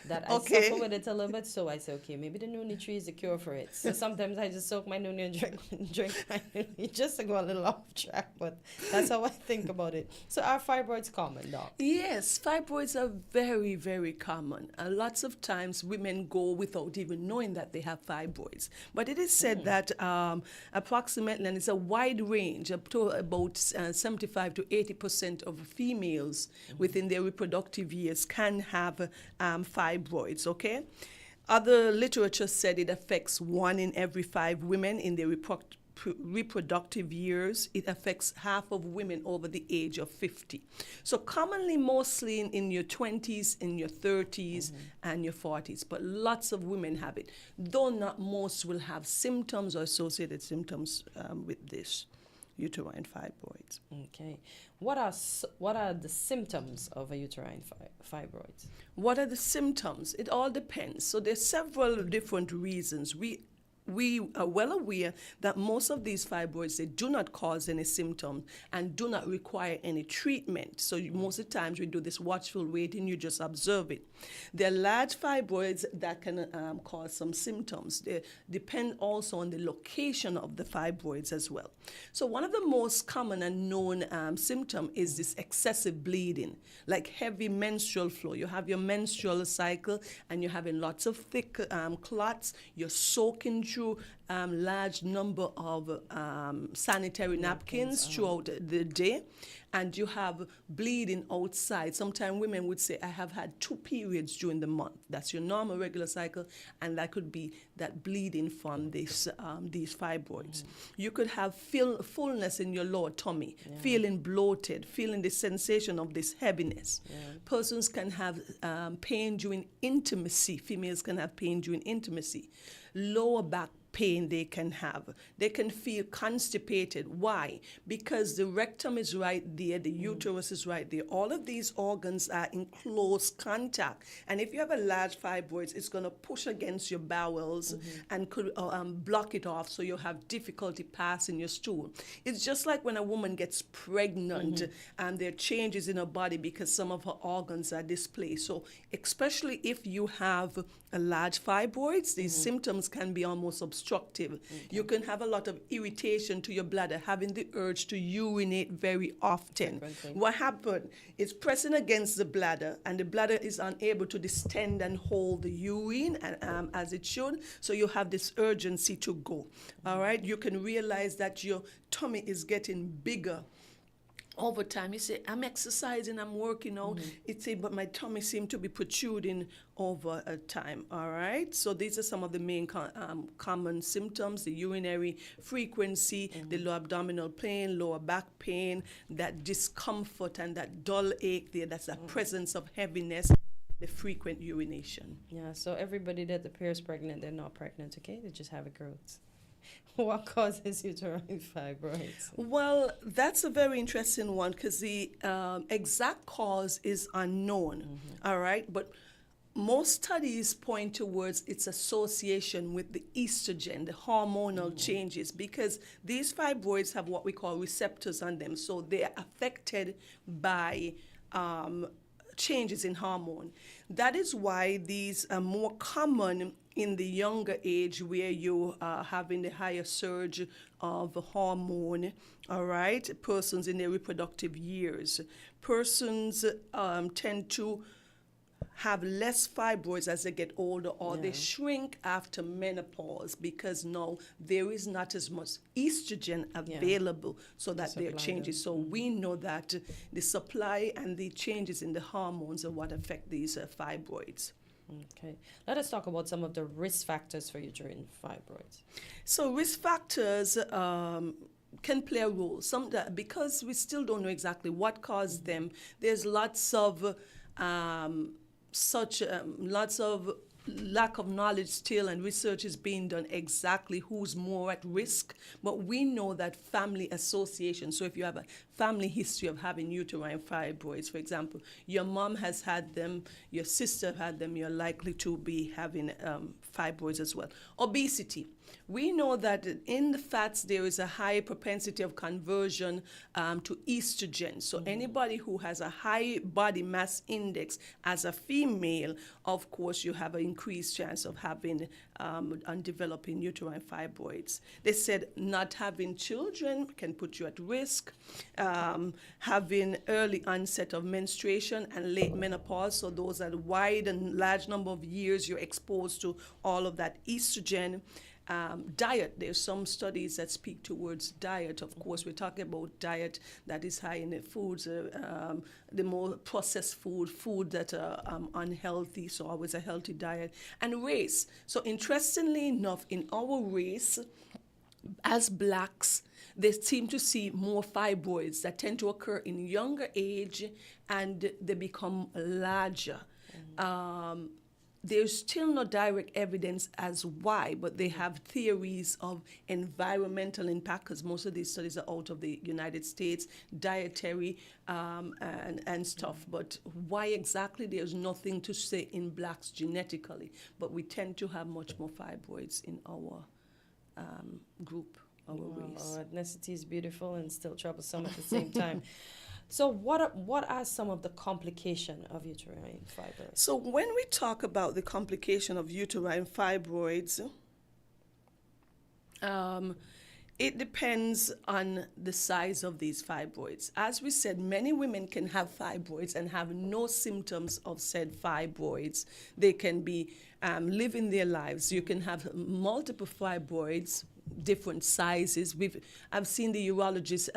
That I Okay. suffer with it a little bit, so I say, okay, maybe the noonie tree is the cure for it. So sometimes I just soak my noonie and drink my noonie just to go a little off track, but that's how I think about it. So are fibroids common, Doc? Yes, fibroids are very, very common. And lots of times women go without even knowing that they have fibroids. But it is said that approximately, and it's a wide range, up to about 75 to 80% of females within their reproductive years can have fibroids, okay? Other literature said it affects 1 in every 5 women in their reproductive years. It affects half of women over the age of 50. So commonly, mostly in your 20s, in your 30s, and your 40s. But lots of women have it, though not most will have symptoms or associated symptoms with this uterine fibroids. Okay. What are the symptoms of a uterine fibroids? What are the symptoms? It all depends. So there's several different reasons. We are well aware that most of these fibroids, they do not cause any symptoms and do not require any treatment. So most of the times we do this watchful waiting, you just observe it. There are large fibroids that can cause some symptoms. They depend also on the location of the fibroids as well. So one of the most common and known symptom is this excessive bleeding, like heavy menstrual flow. You have your menstrual cycle and you're having lots of thick clots. You're soaking through large number of sanitary napkins throughout the day, and you have bleeding outside. Sometimes women would say, I have had 2 periods during the month. That's your normal regular cycle, and that could be that bleeding from these fibroids. You could have fullness in your lower tummy, feeling bloated, feeling the sensation of this heaviness. Persons can have pain during intimacy. Females can have pain during intimacy. Lower back pain they can have. They can feel constipated. Why? Because the rectum is right there, the uterus is right there. All of these organs are in close contact. And if you have a large fibroids, it's going to push against your bowels and could block it off, so you'll have difficulty passing your stool. It's just like when a woman gets pregnant and there are changes in her body because some of her organs are displaced. So especially if you have a large fibroids, these symptoms can be almost obstructive. You can have a lot of irritation to your bladder, having the urge to urinate very often. What happened? It's pressing against the bladder, and the bladder is unable to distend and hold the urine as it should, so you have this urgency to go. All right? You can realize that your tummy is getting bigger over time. You say, I'm exercising, I'm working out. It's but my tummy seems to be protruding over time. All right. So these are some of the main common symptoms: the urinary frequency, the low abdominal pain, lower back pain, that discomfort and that dull ache there. That's the presence of heaviness, the frequent urination. Yeah. So everybody that appears pregnant, they're not pregnant. Okay, they just have a growth. What causes uterine fibroids? Well, that's a very interesting one, because the exact cause is unknown, all right? But most studies point towards its association with the estrogen, the hormonal changes, because these fibroids have what we call receptors on them. So they are affected by changes in hormone. That is why these are more common in the younger age, where you are having the higher surge of hormone, all right? Persons in their reproductive years. Persons tend to have less fibroids as they get older, or they shrink after menopause, because now there is not as much estrogen available, so that there are changes. So we know that the supply and the changes in the hormones are what affect these fibroids. Okay. Let us talk about some of the risk factors for uterine fibroids. So risk factors can play a role. Because we still don't know exactly what caused them, there's lots of lack of knowledge still, and research is being done exactly who's more at risk. But we know that family association, so if you have a family history of having uterine fibroids, for example, your mom has had them, your sister had them, you're likely to be having fibroids as well. Obesity. We know that in the fats there is a high propensity of conversion to estrogen. So anybody who has a high body mass index as a female, of course, you have an increased chance of having and developing uterine fibroids. They said not having children can put you at risk. Having early onset of menstruation and late menopause, so those are wide and large number of years you're exposed to all of that estrogen. Diet, there's some studies that speak towards diet. Of course, we're talking about diet that is high in the foods, the more processed food that are unhealthy, so always a healthy diet. And race. So interestingly enough, in our race, as blacks, they seem to see more fibroids that tend to occur in younger age, and they become larger. There's still no direct evidence as why, but they have theories of environmental impact, because most of these studies are out of the United States, dietary and stuff. But why exactly, there's nothing to say in blacks genetically, but we tend to have much more fibroids in our group, our race. Our ethnicity is beautiful and still troublesome at the same time. So what are some of the complications of uterine fibroids? So when we talk about the complication of uterine fibroids, it depends on the size of these fibroids. As we said, many women can have fibroids and have no symptoms of said fibroids. They can be living their lives. You can have multiple fibroids, different sizes. I've seen the urologist,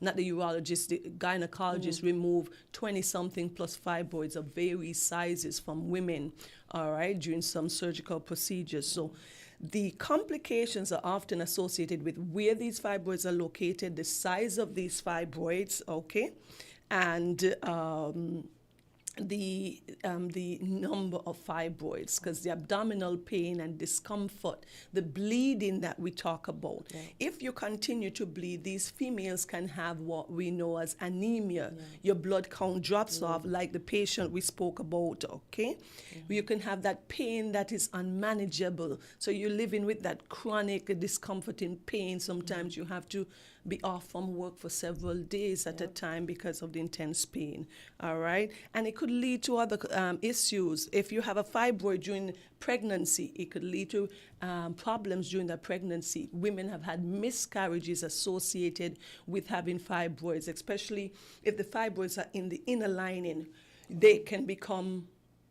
not the urologist, the gynecologist remove 20-something plus fibroids of various sizes from women, all right, during some surgical procedures. So the complications are often associated with where these fibroids are located, the size of these fibroids, okay, and the number of fibroids, because the abdominal pain and discomfort, the bleeding that we talk about. Yeah. If you continue to bleed, these females can have what we know as anemia. Yeah. Your blood count drops off, like the patient we spoke about, okay? You can have that pain that is unmanageable. So you're living with that chronic discomforting pain. Sometimes you have to be off from work for several days at a time because of the intense pain, all right? And it could lead to other issues. If you have a fibroid during pregnancy, it could lead to problems during the pregnancy. Women have had miscarriages associated with having fibroids, especially if the fibroids are in the inner lining.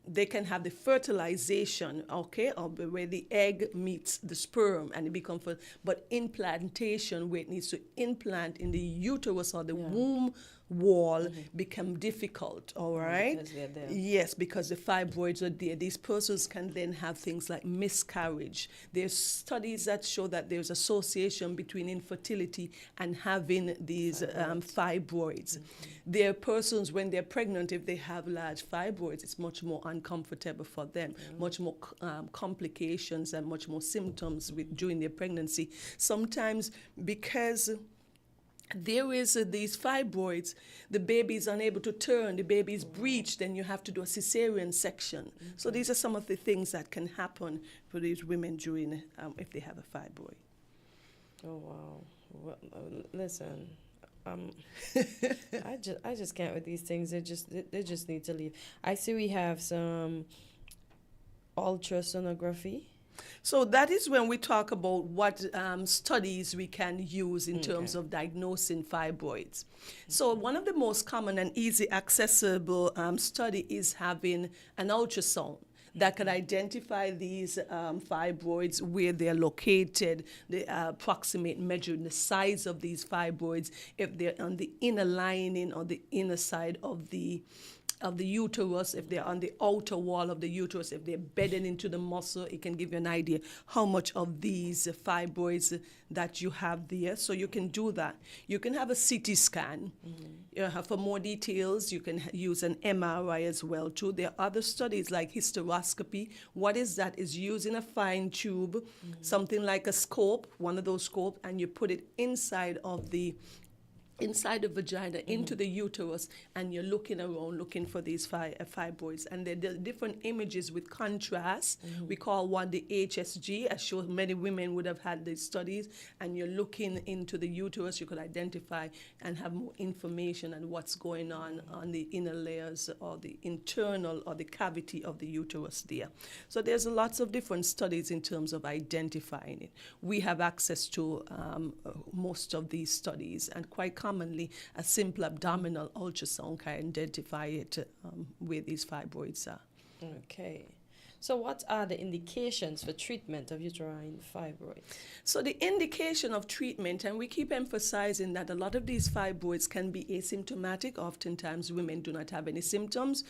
They can have the fertilization, okay, of where the egg meets the sperm and it becomes, but implantation where it needs to implant in the uterus or the womb wall become difficult, all right? Because they're there. Yes, because the fibroids are there. These persons can then have things like miscarriage. There's studies that show that there's association between infertility and having these fibroids. There are persons, when they're pregnant, if they have large fibroids, it's much more uncomfortable for them, much more complications and much more symptoms during their pregnancy. Sometimes because there is these fibroids, the baby is unable to turn, the baby is breached, then you have to do a cesarean section. So these are some of the things that can happen for these women during, if they have a fibroid. Oh, wow. Well, listen, I just can't with these things. They just need to leave. I see we have some ultrasonography. So that is when we talk about what studies we can use in terms of diagnosing fibroids. So one of the most common and easy accessible study is having an ultrasound that can identify these fibroids, where they're located, the approximate measuring the size of these fibroids, if they're on the inner lining or the inner side of the uterus, if they're on the outer wall of the uterus, if they're bedded into the muscle, it can give you an idea how much of these fibroids that you have there. So you can do that. You can have a CT scan. For more details, you can use an MRI as well too. There are other studies like hysteroscopy. What is that? Is using a fine tube, something like a scope, one of those scopes, and you put it inside the vagina, into the uterus, and you're looking around looking for these fibroids. And there are different images with contrast. We call one the HSG. I'm sure many women would have had these studies. And you're looking into the uterus, you could identify and have more information on what's going on the inner layers or the internal or the cavity of the uterus there. So there's lots of different studies in terms of identifying it. We have access to most of these studies, and quite commonly a simple abdominal ultrasound can identify it where these fibroids are. Okay. So what are the indications for treatment of uterine fibroids? So the indication of treatment, and we keep emphasizing that a lot of these fibroids can be asymptomatic. Oftentimes women do not have any symptoms.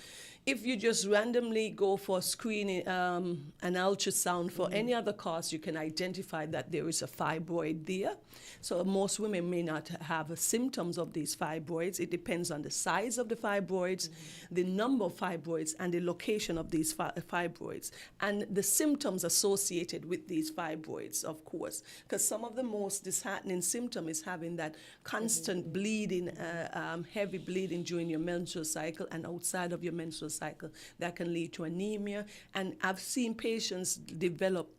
If you just randomly go for screening, an ultrasound for any other cause, you can identify that there is a fibroid there. So most women may not have symptoms of these fibroids. It depends on the size of the fibroids, the number of fibroids, and the location of these fibroids, and the symptoms associated with these fibroids, of course, because some of the most disheartening symptom is having that constant bleeding, heavy bleeding during your menstrual cycle and outside of your menstrual cycle. That can lead to anemia, and I've seen patients develop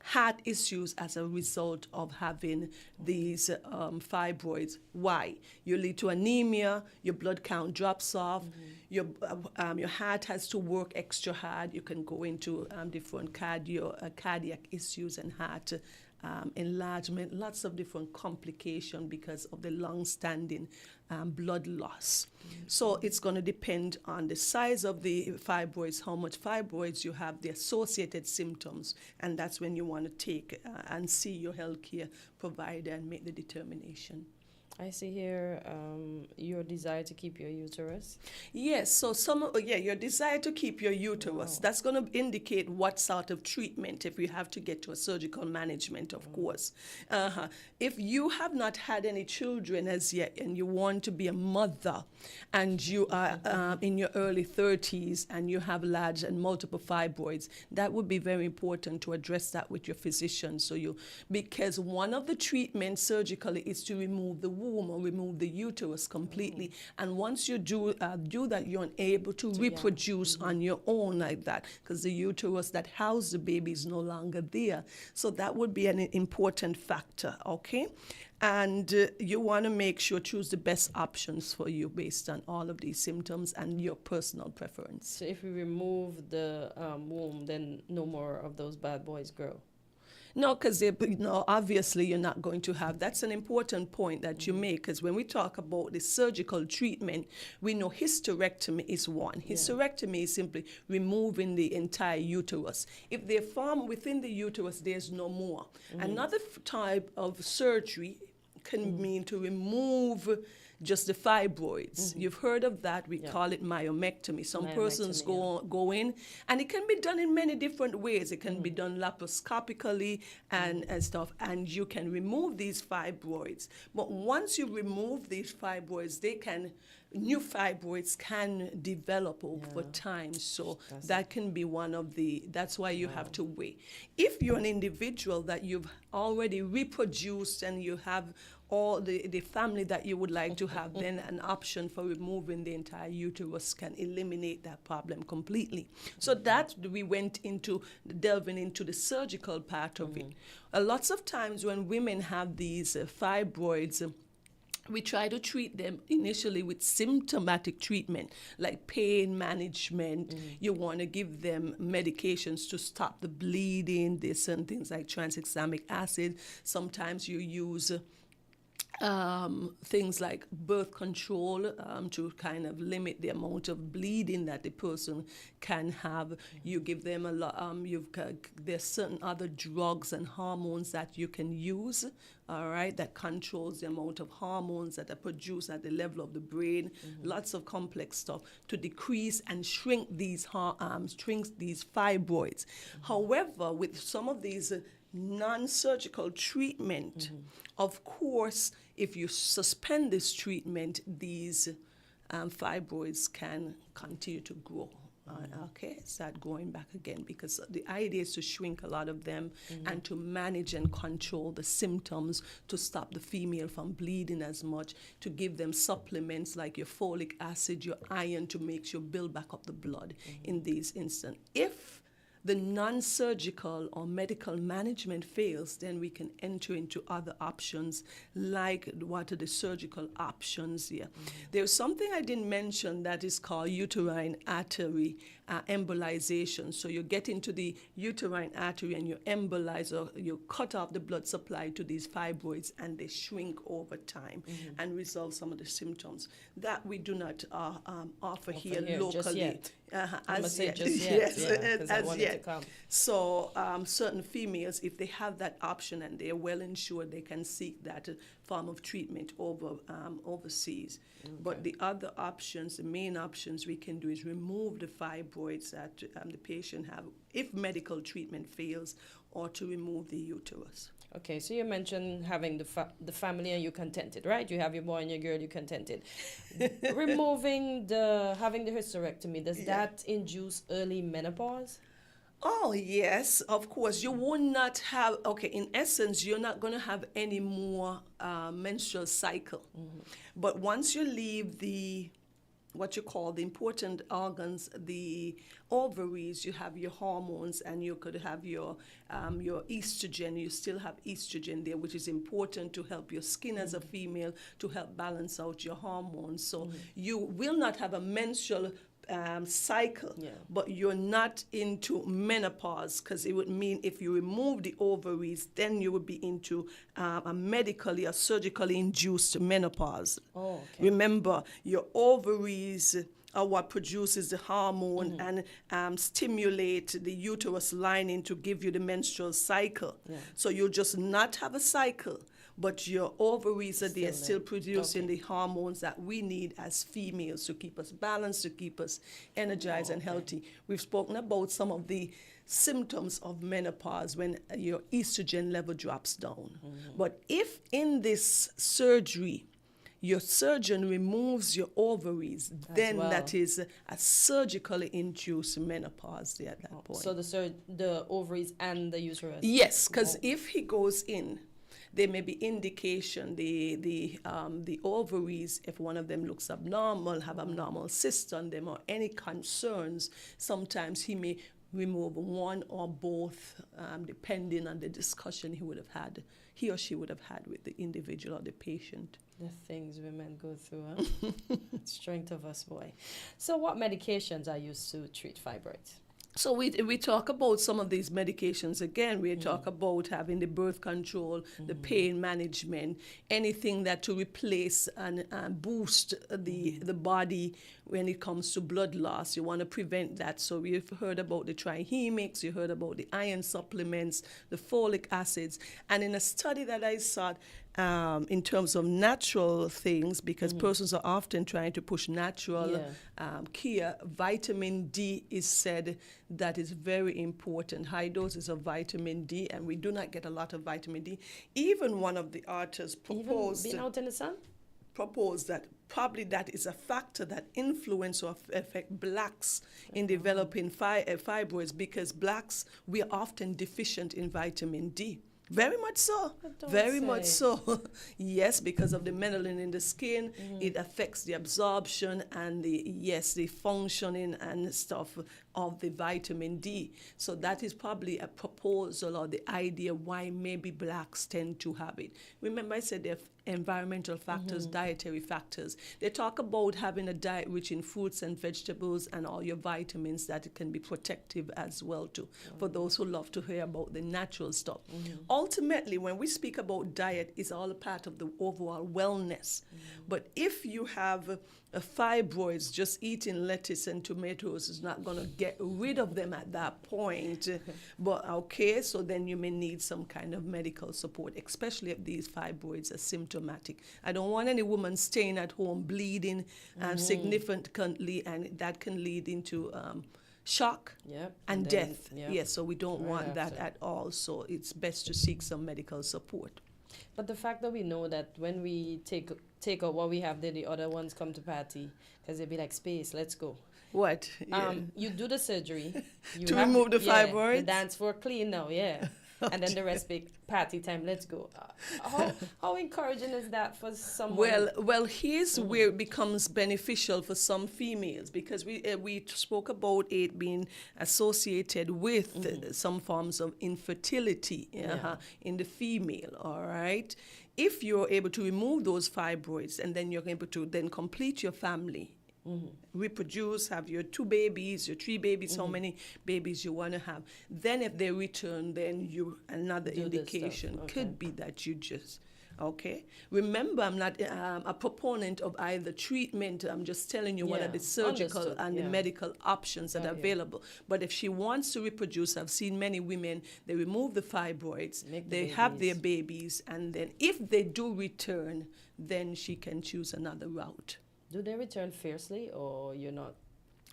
heart issues as a result of having these fibroids. Why? You lead to anemia, your blood count drops off, your heart has to work extra hard. You can go into different cardiac issues and heart enlargement, lots of different complications because of the long-standing blood loss. So it's going to depend on the size of the fibroids, how much fibroids you have, the associated symptoms, and that's when you want to take and see your healthcare provider and make the determination. I see here you your desire to keep your uterus? Yes, so your desire to keep your uterus, that's going to indicate what sort of treatment if you have to get to a surgical management, of course. If you have not had any children as yet and you want to be a mother and you are in your early 30s and you have large and multiple fibroids, that would be very important to address that with your physician. Because one of the treatments surgically is to remove the womb or remove the uterus completely. And once you do that, you're unable to reproduce on your own like that, because the uterus that housed the baby is no longer there. So that would be an important factor, okay? And you want to make sure, choose the best options for you based on all of these symptoms and your personal preference. So if we remove the womb, then no more of those bad boys grow? No, because obviously you're not going to have. That's an important point that you make, because when we talk about the surgical treatment, we know hysterectomy is one. Hysterectomy is simply removing the entire uterus. If they form within the uterus, there's no more. Another type of surgery can mean to remove just the fibroids. You've heard of that. We call it myomectomy. Some persons go in, and it can be done in many different ways. It can be done laparoscopically and stuff, and you can remove these fibroids. But once you remove these fibroids, new fibroids can develop over time. So that can be one of that's why you have to wait. If you're an individual that you've already reproduced and you have all the family that you would like to have, then an option for removing the entire uterus can eliminate that problem completely. So that we went into delving into the surgical part of it. Lots of times when women have these fibroids, we try to treat them initially with symptomatic treatment, like pain management. You want to give them medications to stop the bleeding. There's certain things like tranexamic acid. Sometimes you use things like birth control to kind of limit the amount of bleeding that the person can have. You give them a lot. There's certain other drugs and hormones that you can use. All right, that controls the amount of hormones that are produced at the level of the brain. Lots of complex stuff to decrease and shrink these fibroids. However, with some of these non-surgical treatment, of course, if you suspend this treatment, these fibroids can continue to grow. Start going back again, because the idea is to shrink a lot of them and to manage and control the symptoms, to stop the female from bleeding as much, to give them supplements like your folic acid, your iron, to make sure build back up the blood in these instances. If the non-surgical or medical management fails, then we can enter into other options, like what are the surgical options here. There's something I didn't mention that is called uterine artery embolization. So you get into the uterine artery and you embolize, or you cut off the blood supply to these fibroids, and they shrink over time and resolve some of the symptoms. That we do not offer here locally. Just yet. As yet. As yet. So certain females, if they have that option and they're well insured, they can seek that form of treatment overseas. But the other options, the main options we can do is remove the fibroids that the patient have if medical treatment fails, or to remove the uterus. Okay, so you mentioned having the family and you're contented, right? You have your boy and your girl, you're contented. Having the hysterectomy, does that induce early menopause? Oh, yes, of course. You will not have, in essence, you're not going to have any more menstrual cycle. But once you leave what you call the important organs, the ovaries, you have your hormones, and you could have your estrogen. You still have estrogen there, which is important to help your skin as a female, to help balance out your hormones. So you will not have a menstrual cycle, but you're not into menopause, because it would mean if you remove the ovaries, then you would be into a medically or surgically induced menopause. Remember, your ovaries are what produces the hormone and stimulate the uterus lining to give you the menstrual cycle. So you'll just not have a cycle, but your ovaries are there, Still still there. producing Okay. the hormones that we need as females to keep us balanced, to keep us energized and healthy. We've spoken about some of the symptoms of menopause when your estrogen level drops down. But if in this surgery, your surgeon removes your ovaries, then well. that is a surgically induced menopause there at that point. So the ovaries and the uterus. Yes, because if he goes in, there may be indication the ovaries, if one of them looks abnormal, have abnormal cysts on them, or any concerns, sometimes he may remove one or both, depending on the discussion he or she would have had with the individual or the patient. The things women go through, huh? Strength of us, boy. So what medications are used to treat fibroids? So we talk about some of these medications again. We talk about having the birth control, the pain management, anything that to replace and boost the body when it comes to blood loss. You want to prevent that. So we've heard about the trihemics, you heard about the iron supplements, the folic acids. And in a study that I saw, in terms of natural things, because persons are often trying to push natural care, vitamin D is said that is very important. High doses of vitamin D, and we do not get a lot of vitamin D. Even one of the authors proposed... Even being out in the sun? Proposed that probably that is a factor that influence or affect blacks in developing fibroids, because blacks, we are often deficient in vitamin D. Very much so. Very much so. Yes, because of the melanin in the skin, it affects the absorption and the functioning and stuff of the vitamin D. So that is probably a proposal or the idea why maybe blacks tend to have it. Remember I said there are environmental factors, dietary factors. They talk about having a diet rich in fruits and vegetables and all your vitamins, that it can be protective as well too, for those who love to hear about the natural stuff. Ultimately, when we speak about diet, it's all a part of the overall wellness. But if you have fibroids, just eating lettuce and tomatoes is not going to get rid of them at that point. But okay, so then you may need some kind of medical support, especially if these fibroids are symptomatic. I don't want any woman staying at home bleeding significantly, and that can lead into shock and death. Yes, so we don't want that at all. So it's best to seek some medical support. But the fact that we know that when we take out what we have there, the other ones come to party, because they'll be like, space, let's go. What? You do the surgery. You to remove the fibroids? The dance floor clean now, and then the rest be party time, let's go. How encouraging is that for someone? Well, here's where it becomes beneficial for some females, because we spoke about it being associated with some forms of infertility in the female, all right? If you're able to remove those fibroids and then you're able to then complete your family, reproduce, have your 2 babies, your 3 babies, how many babies you want to have. Then if they return, then another indication could be that you just, Remember, I'm not a proponent of either treatment. I'm just telling you what are the surgical and the medical options that are available. But if she wants to reproduce, I've seen many women, they remove the fibroids, they have their babies, and then if they do return, then she can choose another route. Do they return fiercely, or you're not?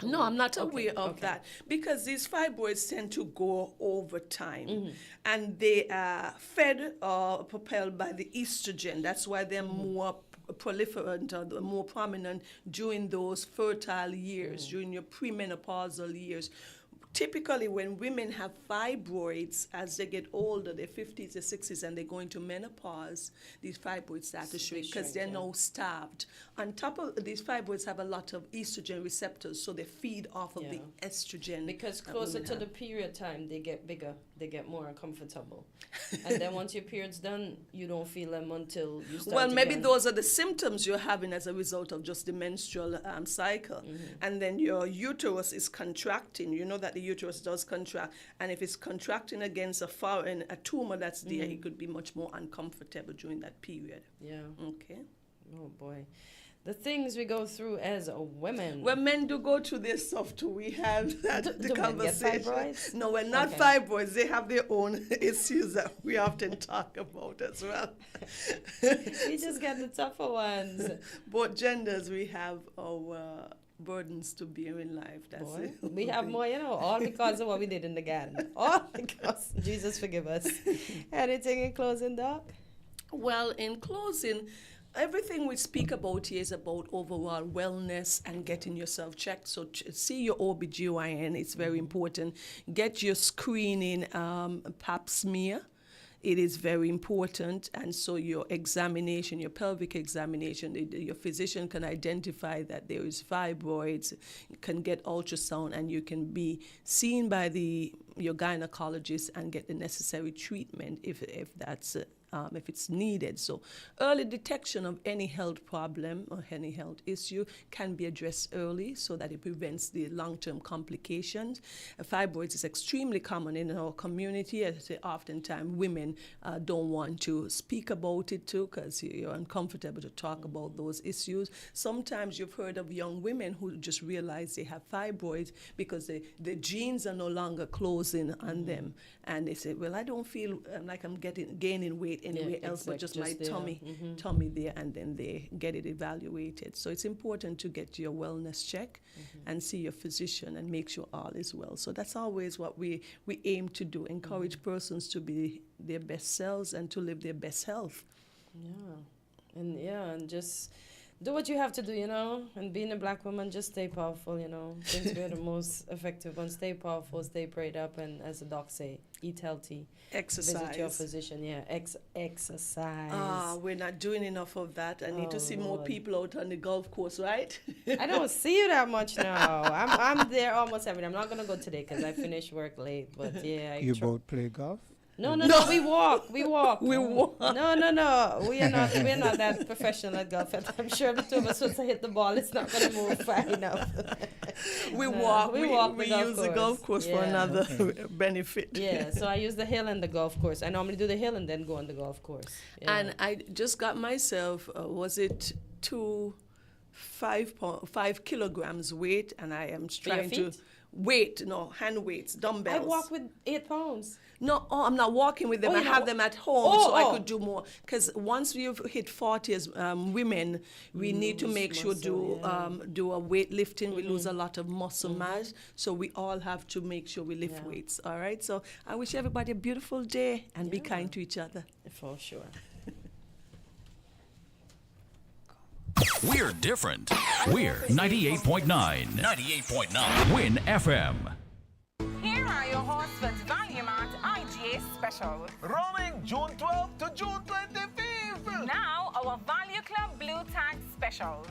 No, I'm not aware of that, because these fibroids tend to go over time, and they are fed or propelled by the estrogen. That's why they're more proliferant or more prominent during those fertile years, during your premenopausal years. Typically, when women have fibroids, as they get older, their 50s, their 60s, and they go into menopause, these fibroids start to shrink because they're now starved. On top of these fibroids have a lot of estrogen receptors, so they feed off of the estrogen. Because closer to the period time, they get bigger, they get more uncomfortable. And then once your period's done, you don't feel them until you start Well, maybe those are the symptoms you're having as a result of just the menstrual cycle. And then your uterus is contracting. You know that the uterus does contract, and if it's contracting against a tumor that's there, it could be much more uncomfortable during that period. Yeah. Okay. Oh boy, the things we go through as women. When men do go through their stuff too, we have that the do men conversation. get fibroids? No, we're not fibroids. They have their own issues that we often talk about as well. We just get the tougher ones. Both genders, we have our burdens to bear in life. That's Boy, it. we have more, all because of what we did in the garden. All because Jesus forgive us. Anything in closing, Doc? Well, in closing, everything we speak about here is about overall wellness and getting yourself checked. So see your OBGYN, it's very important. Get your screening pap smear. It is very important. And so your examination, your pelvic examination, your physician can identify that there is fibroids, can get ultrasound, and you can be seen by your gynecologist and get the necessary treatment if that's if it's needed. So early detection of any health problem or any health issue can be addressed early so that it prevents the long-term complications. Fibroids is extremely common in our community. As I say, oftentimes women don't want to speak about it too because you're uncomfortable to talk about those issues. Sometimes you've heard of young women who just realize they have fibroids because the genes are no longer closing on them. And they say, well, I don't feel like I'm gaining weight anywhere else, but just my tummy there, and then they get it evaluated. So it's important to get your wellness check and see your physician and make sure all is well. So that's always what we aim to do, encourage persons to be their best selves and to live their best health. And just do what you have to do, and being a black woman, just stay powerful, Since we're the most effective ones, stay powerful, stay prayed up, and as the doc say, eat healthy. Exercise. Visit your physician, exercise. We're not doing enough of that. I need to see more people out on the golf course, right? I don't see you that much now. I'm there almost every day. I'm not going to go today because I finished work late, but yeah. You both play golf? No, we walk. We walk. No. We are not that professional at golf. I'm sure the two of us, once I hit the ball, it's not going to move far enough. We walk. We use the golf course for another benefit. Yeah, so I use the hill and the golf course. I normally do the hill and then go on the golf course. Yeah. And I just got myself, 5 kilograms weight, and I am trying to hand weights, dumbbells. I walk with 8 pounds. No, I'm not walking with them. I have them at home, so I could do more. Because once you've hit 40 as women, we need to make sure do a weightlifting. We lose a lot of muscle mass, so we all have to make sure we lift weights. All right. So I wish everybody a beautiful day and be kind to each other. For sure. We're different. We're 98.9. 98.9. Win FM. Here are your Horsford's Value Mart IGA specials. Running June 12th to June 25th. Now, our Value Club Blue Tag specials.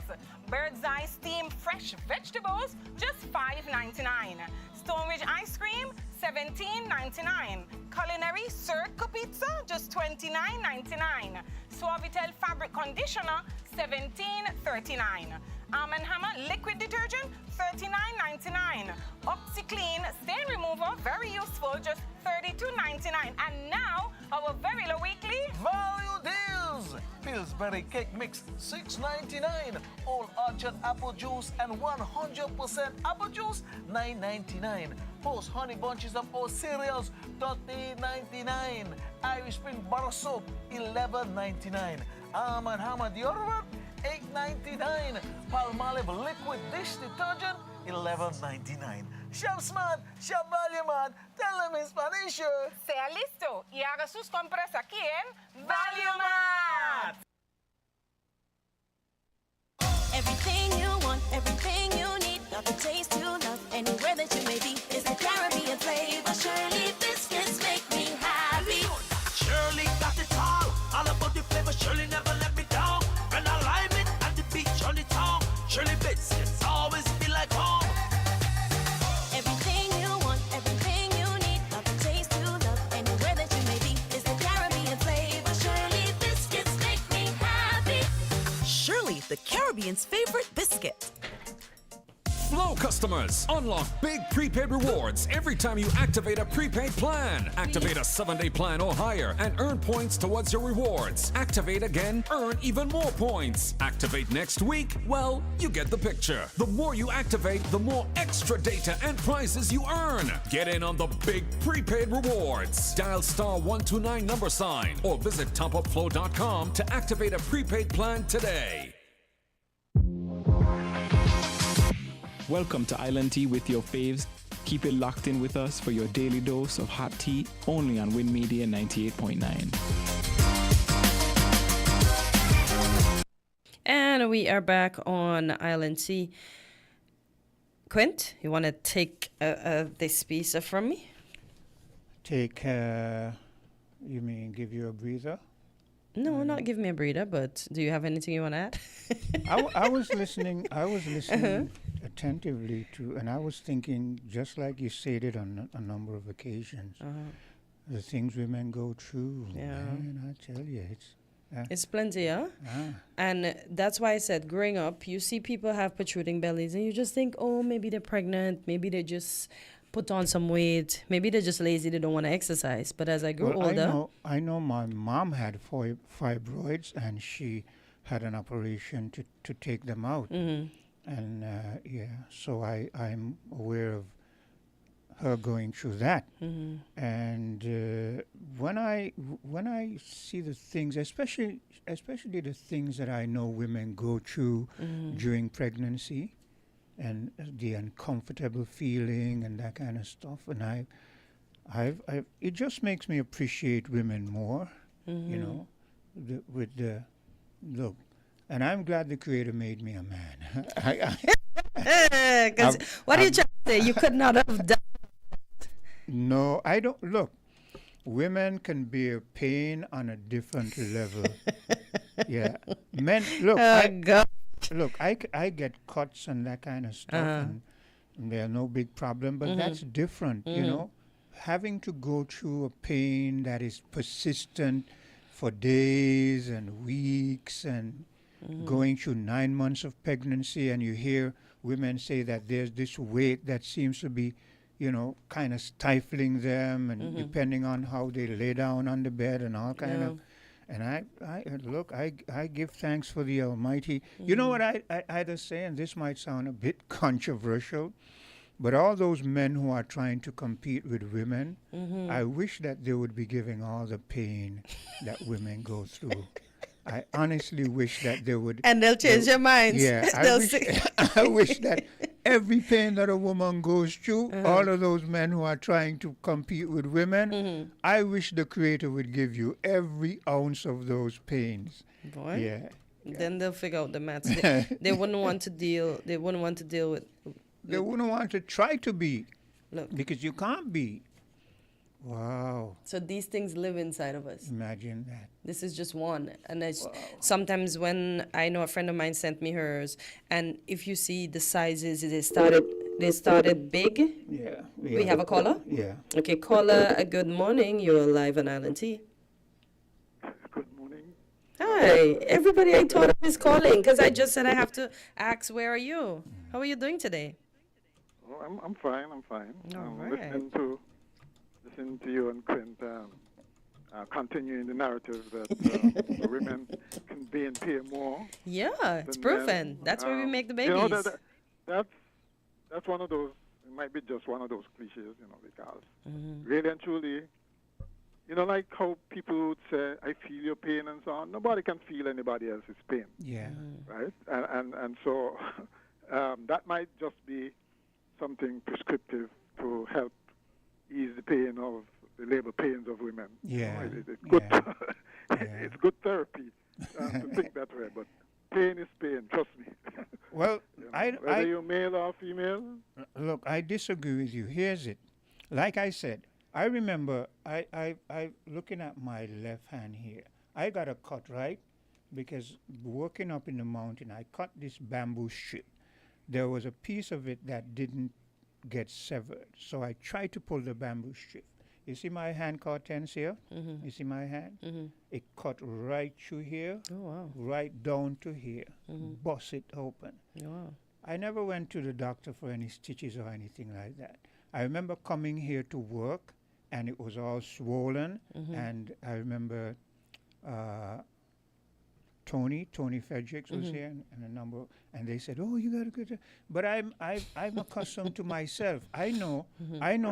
Bird's Eye Steamed Fresh Vegetables, just $5.99. Stonebridge Ice Cream, $17.99. Culinary Circle Pizza, just $29.99. Suavitel Fabric Conditioner, $17.39. Arm & Hammer Liquid Detergent, $39.99. OxyClean Stain Remover, very useful, just $32.99. And now, our very low weekly Value Deals. Pillsbury Cake Mix, $6.99. Old Orchard Apple Juice and 100% Apple Juice, $9.99. Post Honey Bunches of Oat Cereals, $13.99. Irish Spring Bar Soap, $11.99. Arm & Hammer deodorant, $8.99. Palmolive Liquid Dish Detergent, $11.99. Shop smart, shop value mart. Tell them in Spanish. Sea listo y haga sus compras aquí en Value Mart. Everything you want, everything you need, got the taste you love, anywhere that you may be, is the Caribbean flavor. Shirley biscuits make me happy. Shirley got it all about the flavor. Shirley never let me down. When I lime it at the beach on the town, Shirley biscuits always feel like home. Everything you want, everything you need, got the taste you love, anywhere that you may be, is the Caribbean flavor. Shirley biscuits make me happy. Shirley, the Caribbean's favorite biscuit. Flow customers, unlock big prepaid rewards every time you activate a prepaid plan. Activate a 7-day plan or higher and earn points towards your rewards. Activate again, earn even more points. Activate next week, well, you get the picture. The more you activate, the more extra data and prizes you earn. Get in on the big prepaid rewards. Dial *129 or visit topupflow.com to activate a prepaid plan today. Welcome to Island Tea with your faves. Keep it locked in with us for your daily dose of hot tea, only on Win Media 98.9. And we are back on Island Tea. Quint, you want to take this piece from me? Take, you mean give you a breather? No, not give me a breather, but do you have anything you want to add? I was listening attentively to, and I was thinking, just like you said it on a number of occasions, the things women go through. Yeah. Man, I tell you, it's plenty, huh? And that's why I said, growing up, you see people have protruding bellies, and you just think, oh, maybe they're pregnant, maybe they just put on some weight, maybe they're just lazy, they don't want to exercise. But as I grew older, I know my mom had fibroids, and she had an operation to take them out. And so I'm aware of her going through that. And when I see the things, especially the things that I know women go through during pregnancy, and the uncomfortable feeling and that kind of stuff, and it just makes me appreciate women more, you know, with the look. And I'm glad the Creator made me a man. What are you trying to say? You could not have done. No, I don't. Look, women can bear pain on a different level. Yeah, men. Look, look, I get cuts and that kind of stuff, and they're no big problem. But that's different, you know. Having to go through a pain that is persistent for days and weeks, and going through 9 months of pregnancy, and you hear women say that there's this weight that seems to be, you know, kind of stifling them, and depending on how they lay down on the bed and all kind of. And I give thanks for the Almighty. You know what I just say, and this might sound a bit controversial, but all those men who are trying to compete with women, I wish that they would be giving all the pain that women go through. I honestly wish that they would. And they'll change their minds. Yeah, I wish that every pain that a woman goes through, all of those men who are trying to compete with women, I wish the Creator would give you every ounce of those pains. Boy. Yeah. Then they'll figure out the maths. They wouldn't want to deal. They wouldn't want to deal with. They wouldn't want to try to be. Look, because you can't be. Wow. So these things live inside of us. Imagine that. This is just one. And sometimes when I know a friend of mine sent me hers, and if you see the sizes, they started big. Yeah. We have a caller? Yeah. Okay, caller, good morning. You're live on Island Tea. Good morning. Hi. Everybody I thought of is calling because I just said I have to ask, where are you? How are you doing today? Oh, I'm fine. I'm fine. All right. Listening to you and Quint, continuing the narrative that the women can be and pay more. Yeah, it's proven. That's where we make the babies. You know, that's one of those. It might be just one of those cliches, you know, because really and truly, you know, like how people would say, "I feel your pain" and so on. Nobody can feel anybody else's pain. Yeah. Right. And so that might just be something prescriptive to help ease the pain of the labor pains of women. Yeah. It's good. It's good therapy to think that way. But pain is pain. Trust me. Well, you know, whether you're male or female. Look, I disagree with you. Here's it. Like I said, I remember I looking at my left hand here. I got a cut, right? Because working up in the mountain, I cut this bamboo strip. There was a piece of it that didn't get severed. So I tried to pull the bamboo strip. You see my hand cartens here? You see my hand? It cut right through here, right down to here, bust it open. Wow. I never went to the doctor for any stitches or anything like that. I remember coming here to work, and it was all swollen. And I remember Tony Fredericks was here, and a number, and they said, "Oh, you got to go to." But I'm accustomed to myself. I know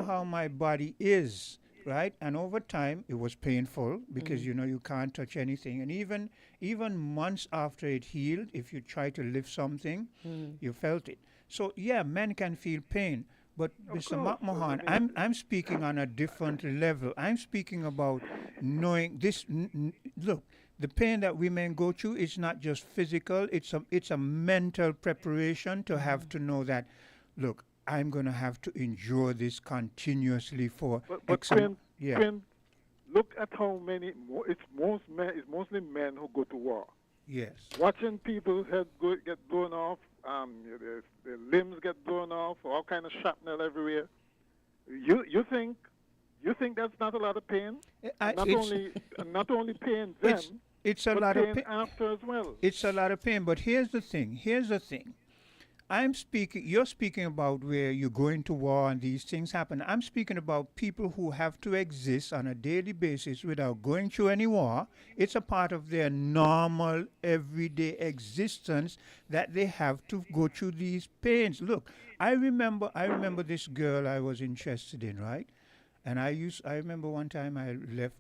how my body is, right? And over time, it was painful because you can't touch anything, and even months after it healed, if you try to lift something, you felt it. So yeah, men can feel pain. But Mr. McMahon, I'm speaking on a different level. I'm speaking about knowing this. Look, the pain that women go through is not just physical. It's a mental preparation to have to know that, look, I'm going to have to endure this continuously for. But Quinn, look at how many. It's mostly men who go to war. Yes. Watching people's heads get blown off, their limbs get blown off, all kind of shrapnel everywhere. You think that's not a lot of pain? Not only pain then, it's a but lot pain of pain after as well. It's a lot of pain. But here's the thing. You're speaking about where you go into war and these things happen. I'm speaking about people who have to exist on a daily basis without going through any war. It's a part of their normal everyday existence that they have to go through these pains. Look, I remember this girl I was interested in, right? And I remember one time I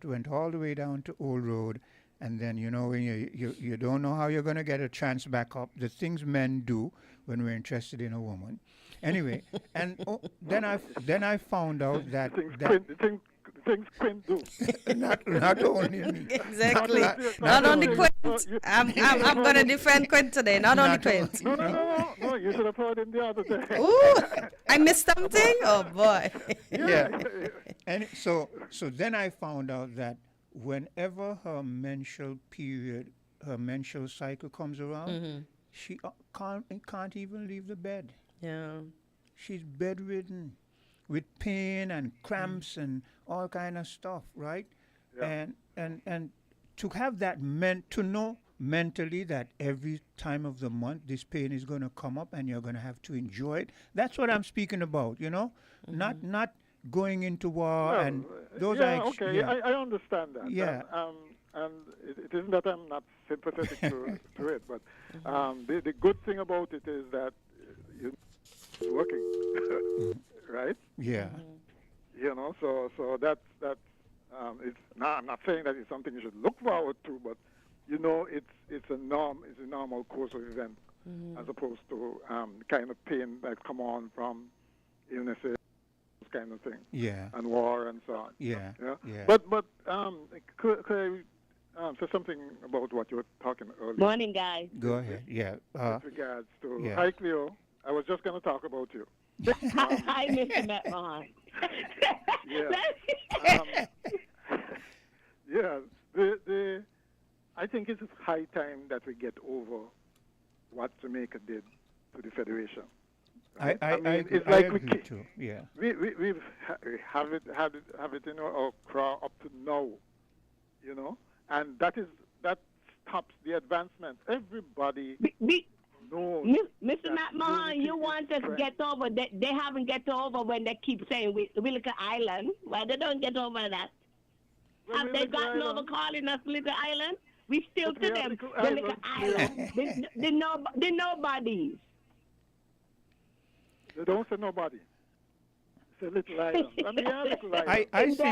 went all the way down to Old Road, and then when you don't know how you're going to get a chance back up, the things men do when we're interested in a woman. Anyway, and then I found out that things Quinn do. not only me. Exactly. Not only Quint. I'm going to defend Quint today. Not only Quint. No. You should have heard him the other day. Ooh, I missed something. Oh boy. Yeah. And so then I found out that whenever her menstrual cycle comes around, she can't even leave the bed. Yeah. She's bedridden with pain and cramps and all kind of stuff, right? Yeah. And to have that to know mentally that every time of the month this pain is going to come up and you're going to have to enjoy it. That's what I'm speaking about, not going into war and those are okay. Yeah. I understand that. Yeah. And it isn't that I'm not sympathetic to it, but the good thing about it is that it's working, right? Yeah. So that's it's. Now I'm not saying that it's something you should look forward to, but it's a normal course of event, as opposed to kind of pain that come on from illnesses, kind of thing. Yeah. And war and so on. Yeah. But could I say something about what you were talking earlier? Morning, guys. Go ahead. Yeah. With regards to Hi, Cleo. I was just going to talk about you. Hi, Mr. Metmon. I think it's high time that we get over what Jamaica did to the Federation. Right? I mean, it's like we too. Yeah. We have it in our craw up to now, and that stops the advancement. Everybody knows. Mr. McMahon, you want us to get over that? They haven't get over when they keep saying Willica Island. Well, they don't get over that. Have they gotten over calling us Willica Island? We still to them Willica Island. They're nobodies. They don't say nobody. It's a little island. I mean, a little island. I think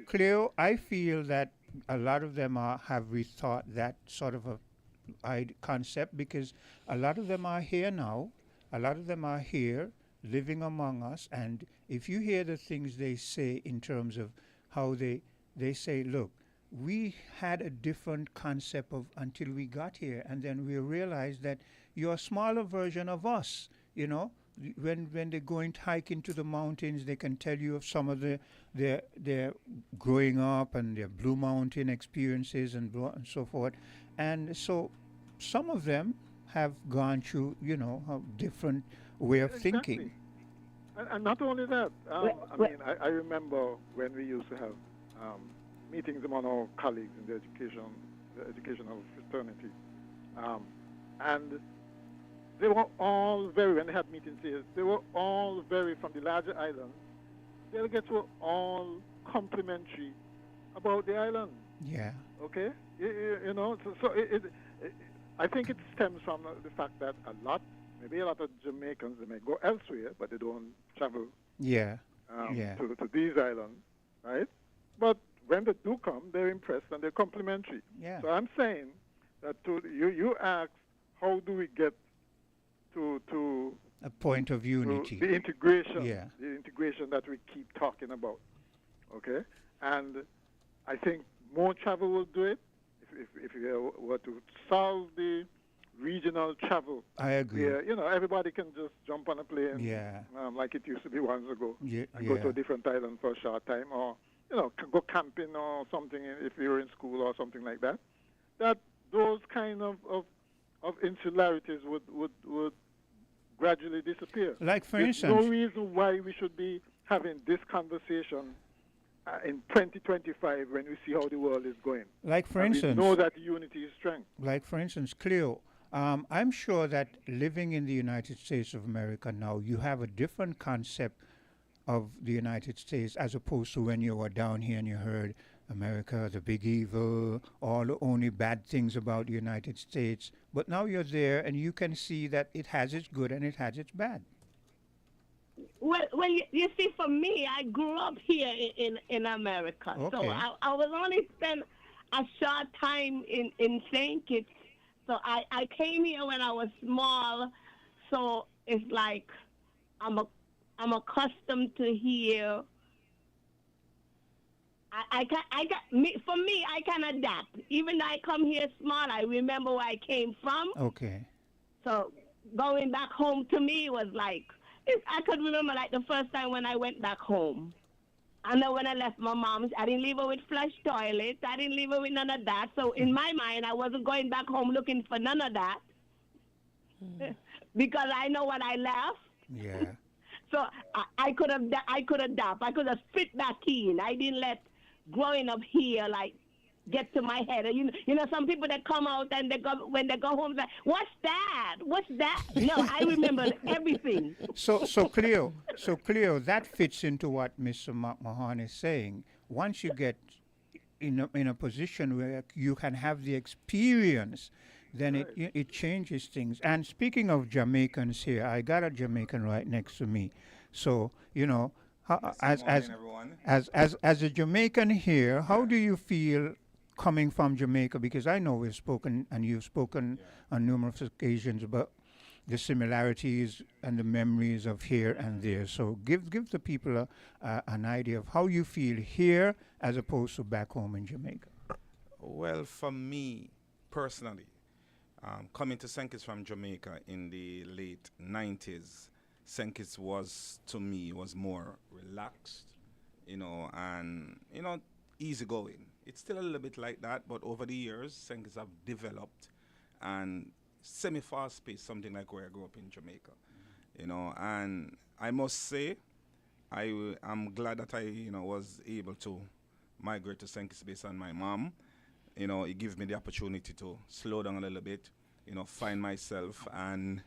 Cleo, I feel that a lot of them have rethought that sort of a concept, because a lot of them are here now. A lot of them are here living among us, and if you hear the things they say in terms of how they say, look, we had a different concept of until we got here, and then we realized that you're a smaller version of us, When they're going to hike into the mountains, they can tell you of some of their growing up and their Blue Mountain experiences and so forth. And so some of them have gone through, a different way of thinking. And not only that, I remember when we used to have meetings among our colleagues in the educational fraternity. And they were all when they had meetings here, they were all from the larger islands. Delegates were all complimentary about the island. Yeah. Okay? I think it stems from the fact that maybe a lot of Jamaicans, they may go elsewhere, but they don't travel to these islands, right? But when they do come, they're impressed and they're complimentary. Yeah. So I'm saying that you asked, how do we get to a point of unity? The integration, the integration that we keep talking about, okay? And I think more travel will do it. If you were to solve the regional travel, I agree. Where, everybody can just jump on a plane, like it used to be once ago, and go to a different island for a short time, or go camping or something if you're in school or something like that. That those kind of insularities would gradually disappear. Like, for There's instance, no reason why we should be having this conversation in 2025 when we see how the world is going. Like, for and instance, we know that unity is strength. Like, for instance, Cleo, I'm sure that living in the United States of America now, you have a different concept of the United States as opposed to when you were down here and you heard America, the big evil, all the only bad things about the United States. But now you're there and you can see that it has its good and it has its bad. Well, you see, for me, I grew up here in America. Okay. So I was only spent a short time in St. Kitts. So I came here when I was small. So it's like I'm accustomed to here. I can adapt. Even though I come here small, I remember where I came from. Okay. So going back home to me was like, I could remember like the first time when I went back home. And then when I left my mom's, I didn't leave her with flush toilets. I didn't leave her with none of that. So in my mind, I wasn't going back home looking for none of that. Because I know what I left. Yeah. So I could adapt. I could have fit back in. I didn't let growing up here get to my head. You know, some people that come out and when they go home, say, "What's that? What's that?" No, I remember everything. So Cleo, that fits into what Mr. Mahan is saying. Once you get in a position where you can have the experience, then it changes things. And speaking of Jamaicans here, I got a Jamaican right next to me. So as a Jamaican here, how do you feel coming from Jamaica? Because I know we've spoken and you've spoken on numerous occasions about the similarities and the memories of here and there. So give the people an idea of how you feel here as opposed to back home in Jamaica. Well, for me personally, coming to St. Kitts from Jamaica in the late 90s, St. Kitts was more relaxed, and, easygoing. It's still a little bit like that, but over the years, St. Kitts have developed and semi-fast paced, something like where I grew up in Jamaica, and I must say, I'm glad that I, was able to migrate to St. Kitts based on my mom. It gives me the opportunity to slow down a little bit, find myself and,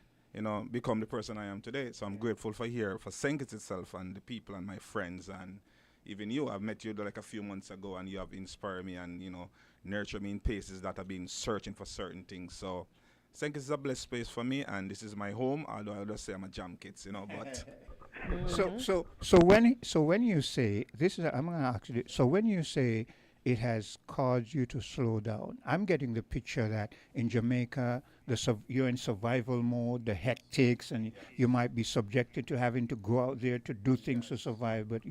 become the person I am today. So I'm grateful for St. Kitts itself and the people and my friends and even you. I've met you like a few months ago and you have inspired me and, nurtured me in places that I've been searching for certain things. So St. Kitts is a blessed place for me and this is my home, although I just say I'm a Jam Kitts, but... So when you say, I'm going to ask you, so when you say it has caused you to slow down, I'm getting the picture that in Jamaica, you're in survival mode, the hectics, and you might be subjected to having to go out there to do things to survive, but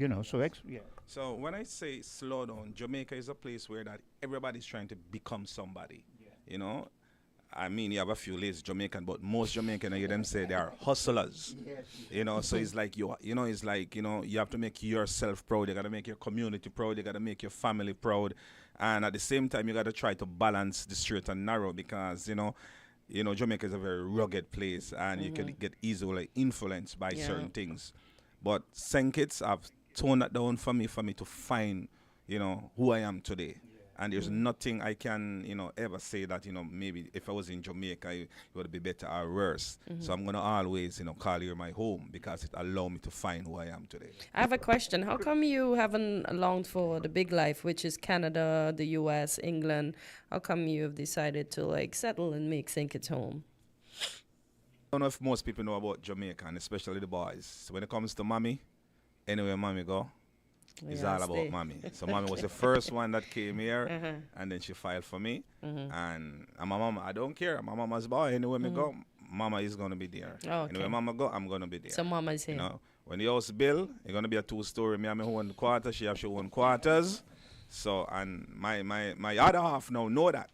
So when I say slow down, Jamaica is a place where that everybody's trying to become somebody, I mean, you have a few lazy Jamaican, but most Jamaican, I hear them say they are hustlers. So it's like you have to make yourself proud. You got to make your community proud. You got to make your family proud, and at the same time, you got to try to balance the straight and narrow because Jamaica is a very rugged place, and you can get easily influenced by certain things. But St. Kitts have toned that down for me to find, who I am today. And there's nothing I can, ever say that, maybe if I was in Jamaica, it would be better or worse. So I'm going to always, call here my home because it allows me to find who I am today. I have a question. How come you haven't longed for the big life, which is Canada, the US, England? How come you have decided to like settle and make St. Kitts home? I don't know if most people know about Jamaica, and especially the boys. So when it comes to mommy, anywhere mommy go, it's all about mommy. So mommy was the first one that came here, and then she filed for me. And my mama, I don't care. My mama's boy. Anywhere me go, mama is going to be there. Oh, okay. Anywhere mama go, I'm going to be there. So mama is here. When the house built, it's going to be a two-story. Me and my own quarters. She have her own quarters. So, and my other half now know that.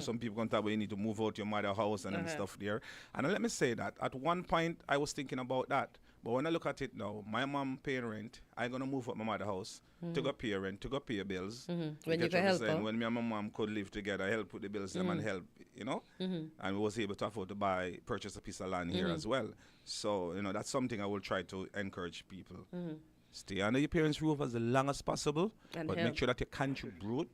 Some people can talk about you need to move out your mother's house and stuff there. And let me say that at one point I was thinking about that. But when I look at it now, my mom paying rent, I'm going to move out my mother's house to go pay rent, to go pay bills. When you can help her. When me and my mom could live together, help with the bills them and help, And we was able to afford to purchase a piece of land here as well. So, that's something I will try to encourage people. Stay under your parents' roof as long as possible, but make sure that you contribute,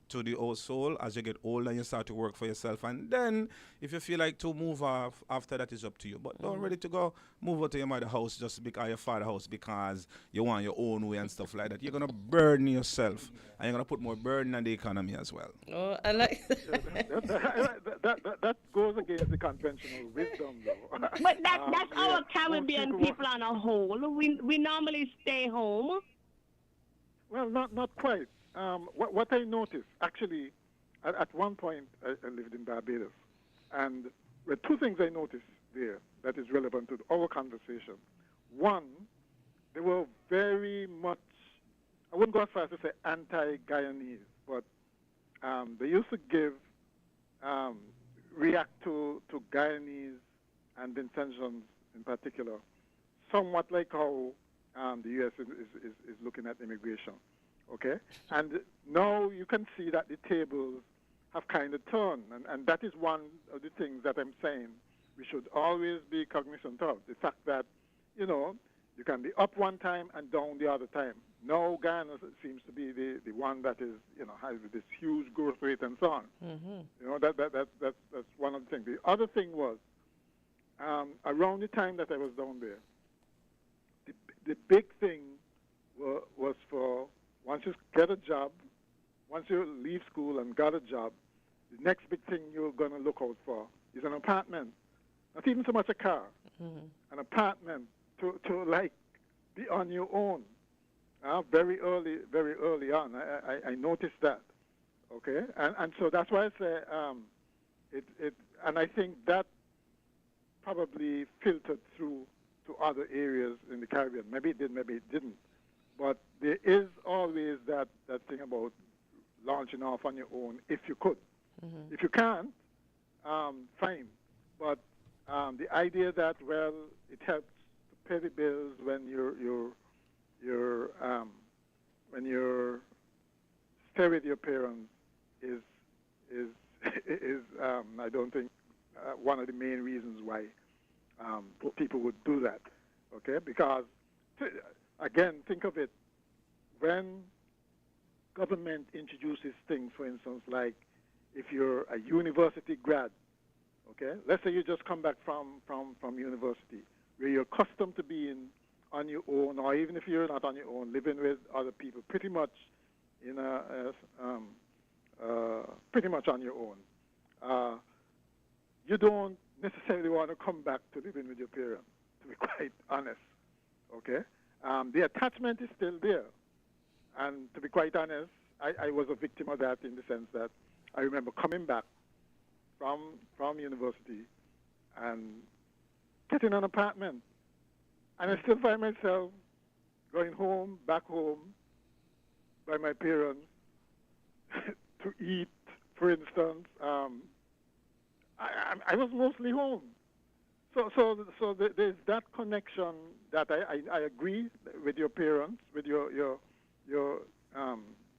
to the old soul as you get older and you start to work for yourself. And then, if you feel like to move off, after that is up to you. But don't ready to go move out to your mother's house just because your father's house because you want your own way and stuff like that. You're going to burden yourself and you're going to put more burden on the economy as well. Oh, I like that goes against the conventional wisdom, though. But that's our Caribbean people on a whole. We normally stay home. Well, not quite. What I noticed, actually, at one point I lived in Barbados, and there were two things I noticed there that is relevant to our conversation. One, they were very much, I wouldn't go as far as to say anti-Guyanese, but they used to react to Guyanese and intentions in particular, somewhat like how the U.S. is looking at immigration. Okay? And now you can see that the tables have kind of turned. And that is one of the things that I'm saying we should always be cognizant of. The fact that, you can be up one time and down the other time. Now Ghana seems to be the one that is, has this huge growth rate and so on. That's one of the things. The other thing was, around the time that I was down there, the big thing was for once you get a job, once you leave school and got a job, the next big thing you're going to look out for is an apartment. Not even so much a car, an apartment to like be on your own. Very early on, I noticed that. Okay, and so that's why I say and I think that probably filtered through to other areas in the Caribbean. Maybe it did, maybe it didn't. But there is always that thing about launching off on your own if you could. If you can't, fine. But the idea that, well, it helps to pay the bills when when you're stay with your parents is I don't think one of the main reasons why people would do that. Okay, because again, think of it, when government introduces things, for instance, like if you're a university grad, okay, let's say you just come back from university, where you're accustomed to being on your own, or even if you're not on your own, living with other people, pretty much pretty much on your own. You don't necessarily want to come back to living with your parents, to be quite honest, okay? The attachment is still there. And to be quite honest, I was a victim of that in the sense that I remember coming back from university and getting an apartment. And I still find myself going back home by my parents to eat, for instance. I was mostly home. So there's that connection that I agree with your parents, with your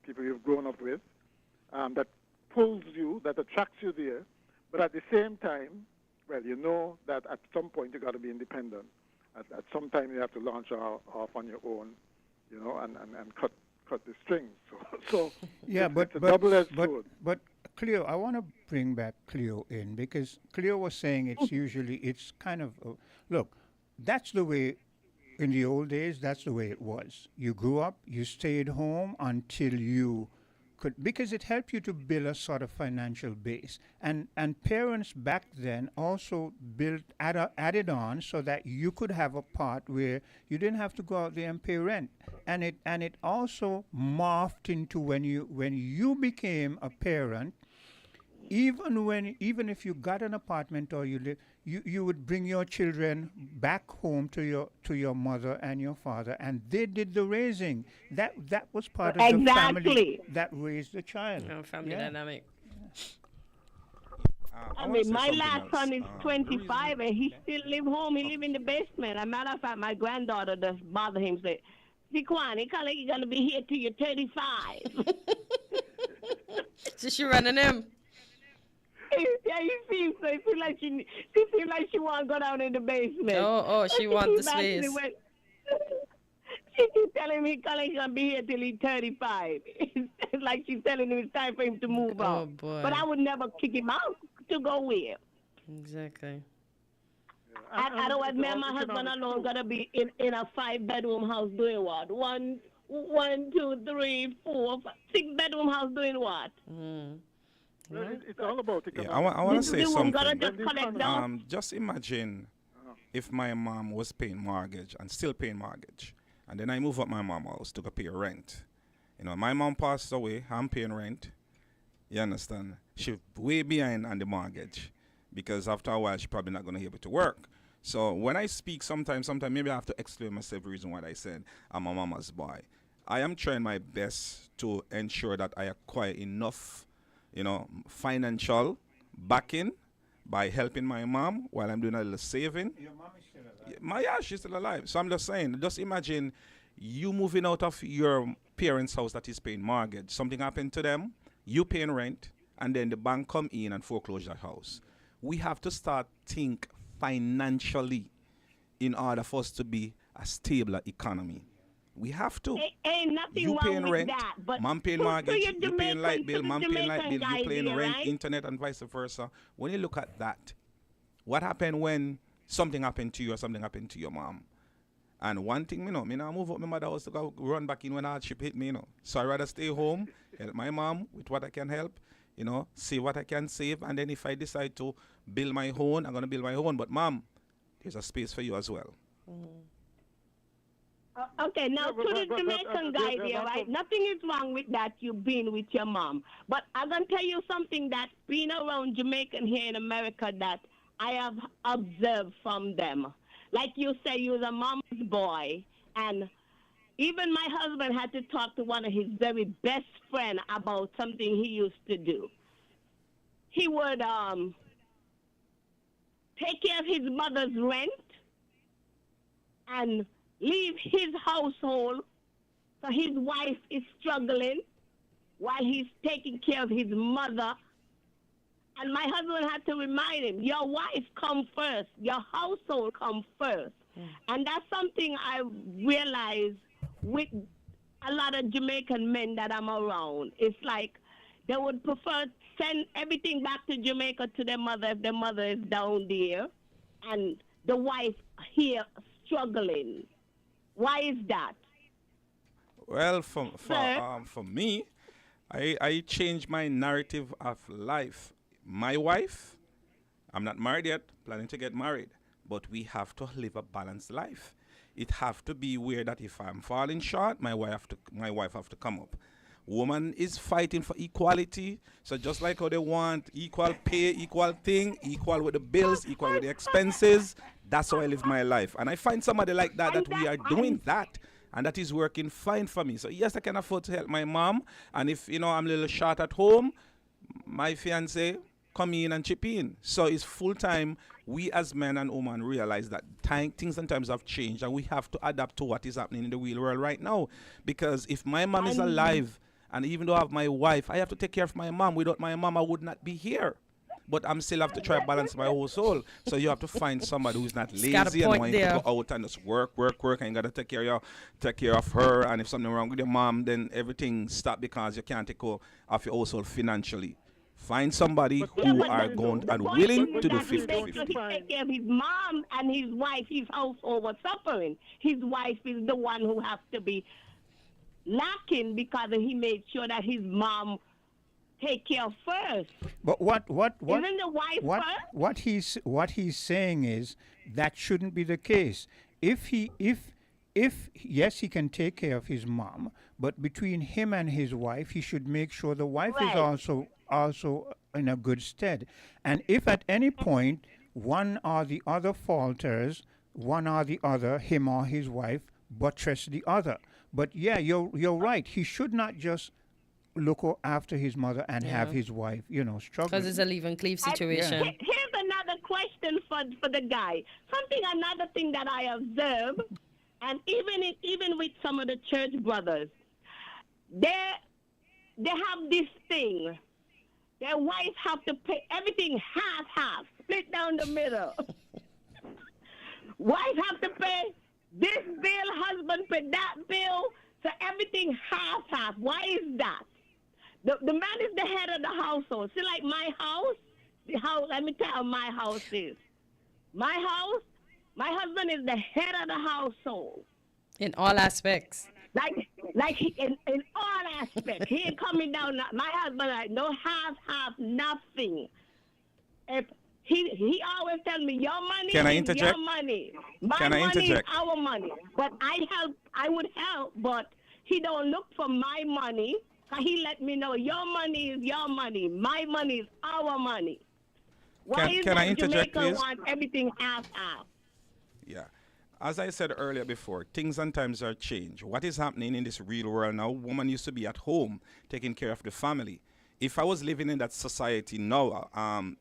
people you've grown up with, that pulls you, that attracts you there. But at the same time, well, you know that at some point you got to be independent. At some time you have to launch off on your own, and cut cut the strings. So yeah, it's a double-edged sword. But Cleo, I want to bring back Cleo in because Cleo was saying it's kind of look, that's the way. In the old days, that's the way it was. You grew up, you stayed home until you could, because it helped you to build a sort of financial base. And parents back then also added on so that you could have a part where you didn't have to go out there and pay rent. And it also morphed into when you became a parent. Even if you got an apartment or you would bring your children back home to your mother and your father, and they did the raising. That was part of the family that raised the child. Family dynamic. I mean, my last son is 25 and he still live home. He live in the basement. As a matter of fact, my granddaughter does bother him. Say, Ziquan, it like you're gonna be here till you're 35. So she running him. Yeah, you see, so it feel like she feel like she want to go down in the basement. Oh, she wants the space. She keep telling me he's gonna be here till he's 35. It's like she's telling him it's time for him to move on. Oh boy! But I would never kick him out to go where. Exactly. I don't want me and my husband alone gonna be in a 5-bedroom house doing what? One, 2, 3, 4, 6-bedroom house doing what? It's all about economics. I want to say something. Just imagine if my mom was paying mortgage and still paying mortgage, and then I move up my mom's house to go pay rent. You know, my mom passed away. I'm paying rent. You understand? She's way behind on the mortgage because after a while she's probably not going to be able to work. So when I speak, sometimes maybe I have to explain myself the reason why I said I'm a mama's boy. I am trying my best to ensure that I acquire enough financial backing by helping my mom while I'm doing a little saving. Your mom is still alive? Yeah, she's still alive. So I'm just saying, just imagine you moving out of your parents' house that is paying mortgage. Something happened to them, you paying rent, and then the bank come in and foreclose the house. We have to start think financially in order for us to be a stable economy. We have to. Ain't nothing you wrong paying with rent, that, but mom paying mortgage, you paying light bill, mom paying light bill, you paying rent, right? internet, and vice versa. When you look at that, what happened when something happened to you or something happened to your mom? And one thing, me now move up my mother house to go run back in when hardship hit me, So I rather stay home, help my mom with what I can help, save what I can save, and then if I decide to build my own, I'm gonna build my own. But mom, there's a space for you as well. Okay, now to the Jamaican guy there, right? Nothing is wrong with that, you being with your mom. But I'm going to tell you something that being around Jamaican here in America that I have observed from them. Like you say, you're a mama's boy. And even my husband had to talk to one of his very best friend about something he used to do. He would take care of his mother's rent and leave his household so his wife is struggling while he's taking care of his mother. And my husband had to remind him, your wife come first, your household come first. And that's something I realize with a lot of Jamaican men that I'm around. It's like they would prefer send everything back to Jamaica to their mother if their mother is down there and the wife here struggling. Why is that? Well, for me, I changed my narrative of life. My wife, I'm not married yet, planning to get married, but we have to live a balanced life. It have to be where that if I'm falling short, my wife have to come up. Woman is fighting for equality, so just like how they want equal pay, equal thing, equal with the bills, equal with the expenses, that's how I live my life. And I find somebody like that we are doing that, and that is working fine for me. So yes, I can afford to help my mom, and if I'm a little short at home, my fiance come in and chip in. So it's full time. We as men and women realize that things and times have changed, and we have to adapt to what is happening in the real world right now. Because if my mom is alive, and even though I have my wife, I have to take care of my mom. Without my mom, I would not be here. but I'm still have to try balance my whole soul. So you have to find somebody who's not Got a lazy and point want you there. to go out and just work, and you gotta take care of her. And if something wrong with your mom, then everything stop because you can't take care of your household financially. Find somebody who are going and willing to do 50-50. He take care of his mom and his wife. His household was suffering. His wife is the one who has to be lacking because he made sure that his mom take care of first. But what Isn't the wife first? what he's saying is that shouldn't be the case. If yes, he can take care of his mom, but between him and his wife, he should make sure the wife is also in a good stead. And if at any point one or the other falters, one or the other, him or his wife, buttress the other. But yeah, you're right. He should not just look after his mother and have his wife, struggle. Because it's a leave and cleave situation. Here's another question for the guy. Another thing that I observe, and even with some of the church brothers, they have this thing. Their wife have to pay everything half, split down the middle. Wife have to pay this bill, husband pay that bill, so everything half. Why is that? The man is the head of the household. See, like my house, let me tell you how my house is. My house, my husband is the head of the household. In all aspects. Like in all aspects. He ain't coming down. My husband, like, no half, nothing. If he always tell me, your money Can I is interject? your money. My Can I money interject? is our money. But I would help, but he don't look for my money. He let me know, your money is your money. My money is our money. Why is Can that I interject, Jamaica please? want everything half? Yeah. As I said earlier before, things and times are changed. What is happening in this real world now, woman used to be at home taking care of the family. If I was living in that society now,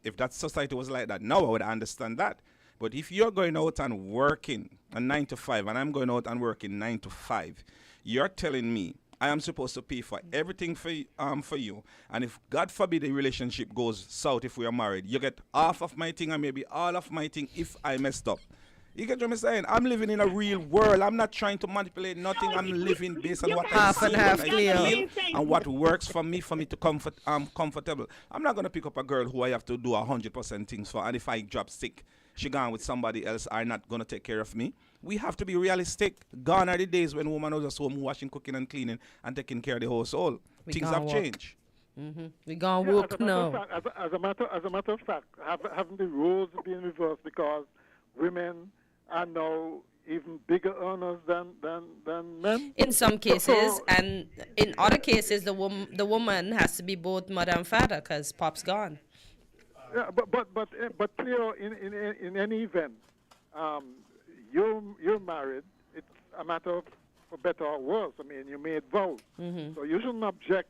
if that society was like that now, I would understand that. But if you're going out and working a 9 to 5, and I'm going out and working 9 to 5, you're telling me I am supposed to pay for everything for you. And if, God forbid, the relationship goes south if we are married, you get half of my thing and maybe all of my thing if I messed up. You get what I'm saying? I'm living in a real world. I'm not trying to manipulate nothing. I'm living based on what I see, what I feel, and what works for me to comfortable. I'm not going to pick up a girl who I have to do 100% things for, and if I drop sick, she gone with somebody else are not going to take care of me. We have to be realistic. Gone are the days when women are just home washing, cooking, and cleaning and taking care of the household. Things have changed. We gonna work now. As a matter of fact, haven't the roles been reversed because women are now even bigger earners than men? In some cases, and in other cases, the woman has to be both mother and father because pop's gone. Yeah, but Cleo, in any event, you're married. It's a matter of for better or worse. I mean, you made vows, so you shouldn't object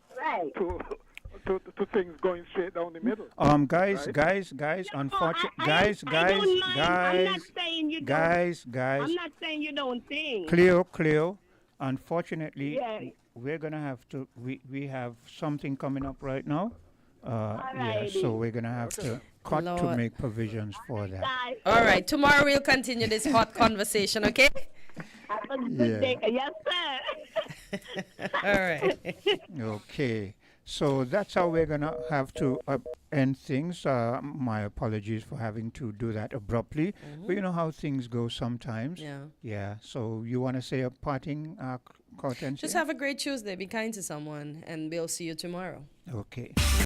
to things going straight down the middle. Guys, unfortunately, guys. I'm not saying you guys. I'm not saying you don't think. Cleo. Unfortunately, we're gonna have to. We have something coming up right now. So we're gonna have to cut to make provisions for that. All right, tomorrow we'll continue this hot conversation. Okay. Have a good day. Yes, sir. All right. Okay. So that's how we're going to have to end things. My apologies for having to do that abruptly. But you know how things go sometimes. Yeah. So you want to say a parting Hortensia? Just have a great Tuesday. Be kind to someone, and we'll see you tomorrow. Okay.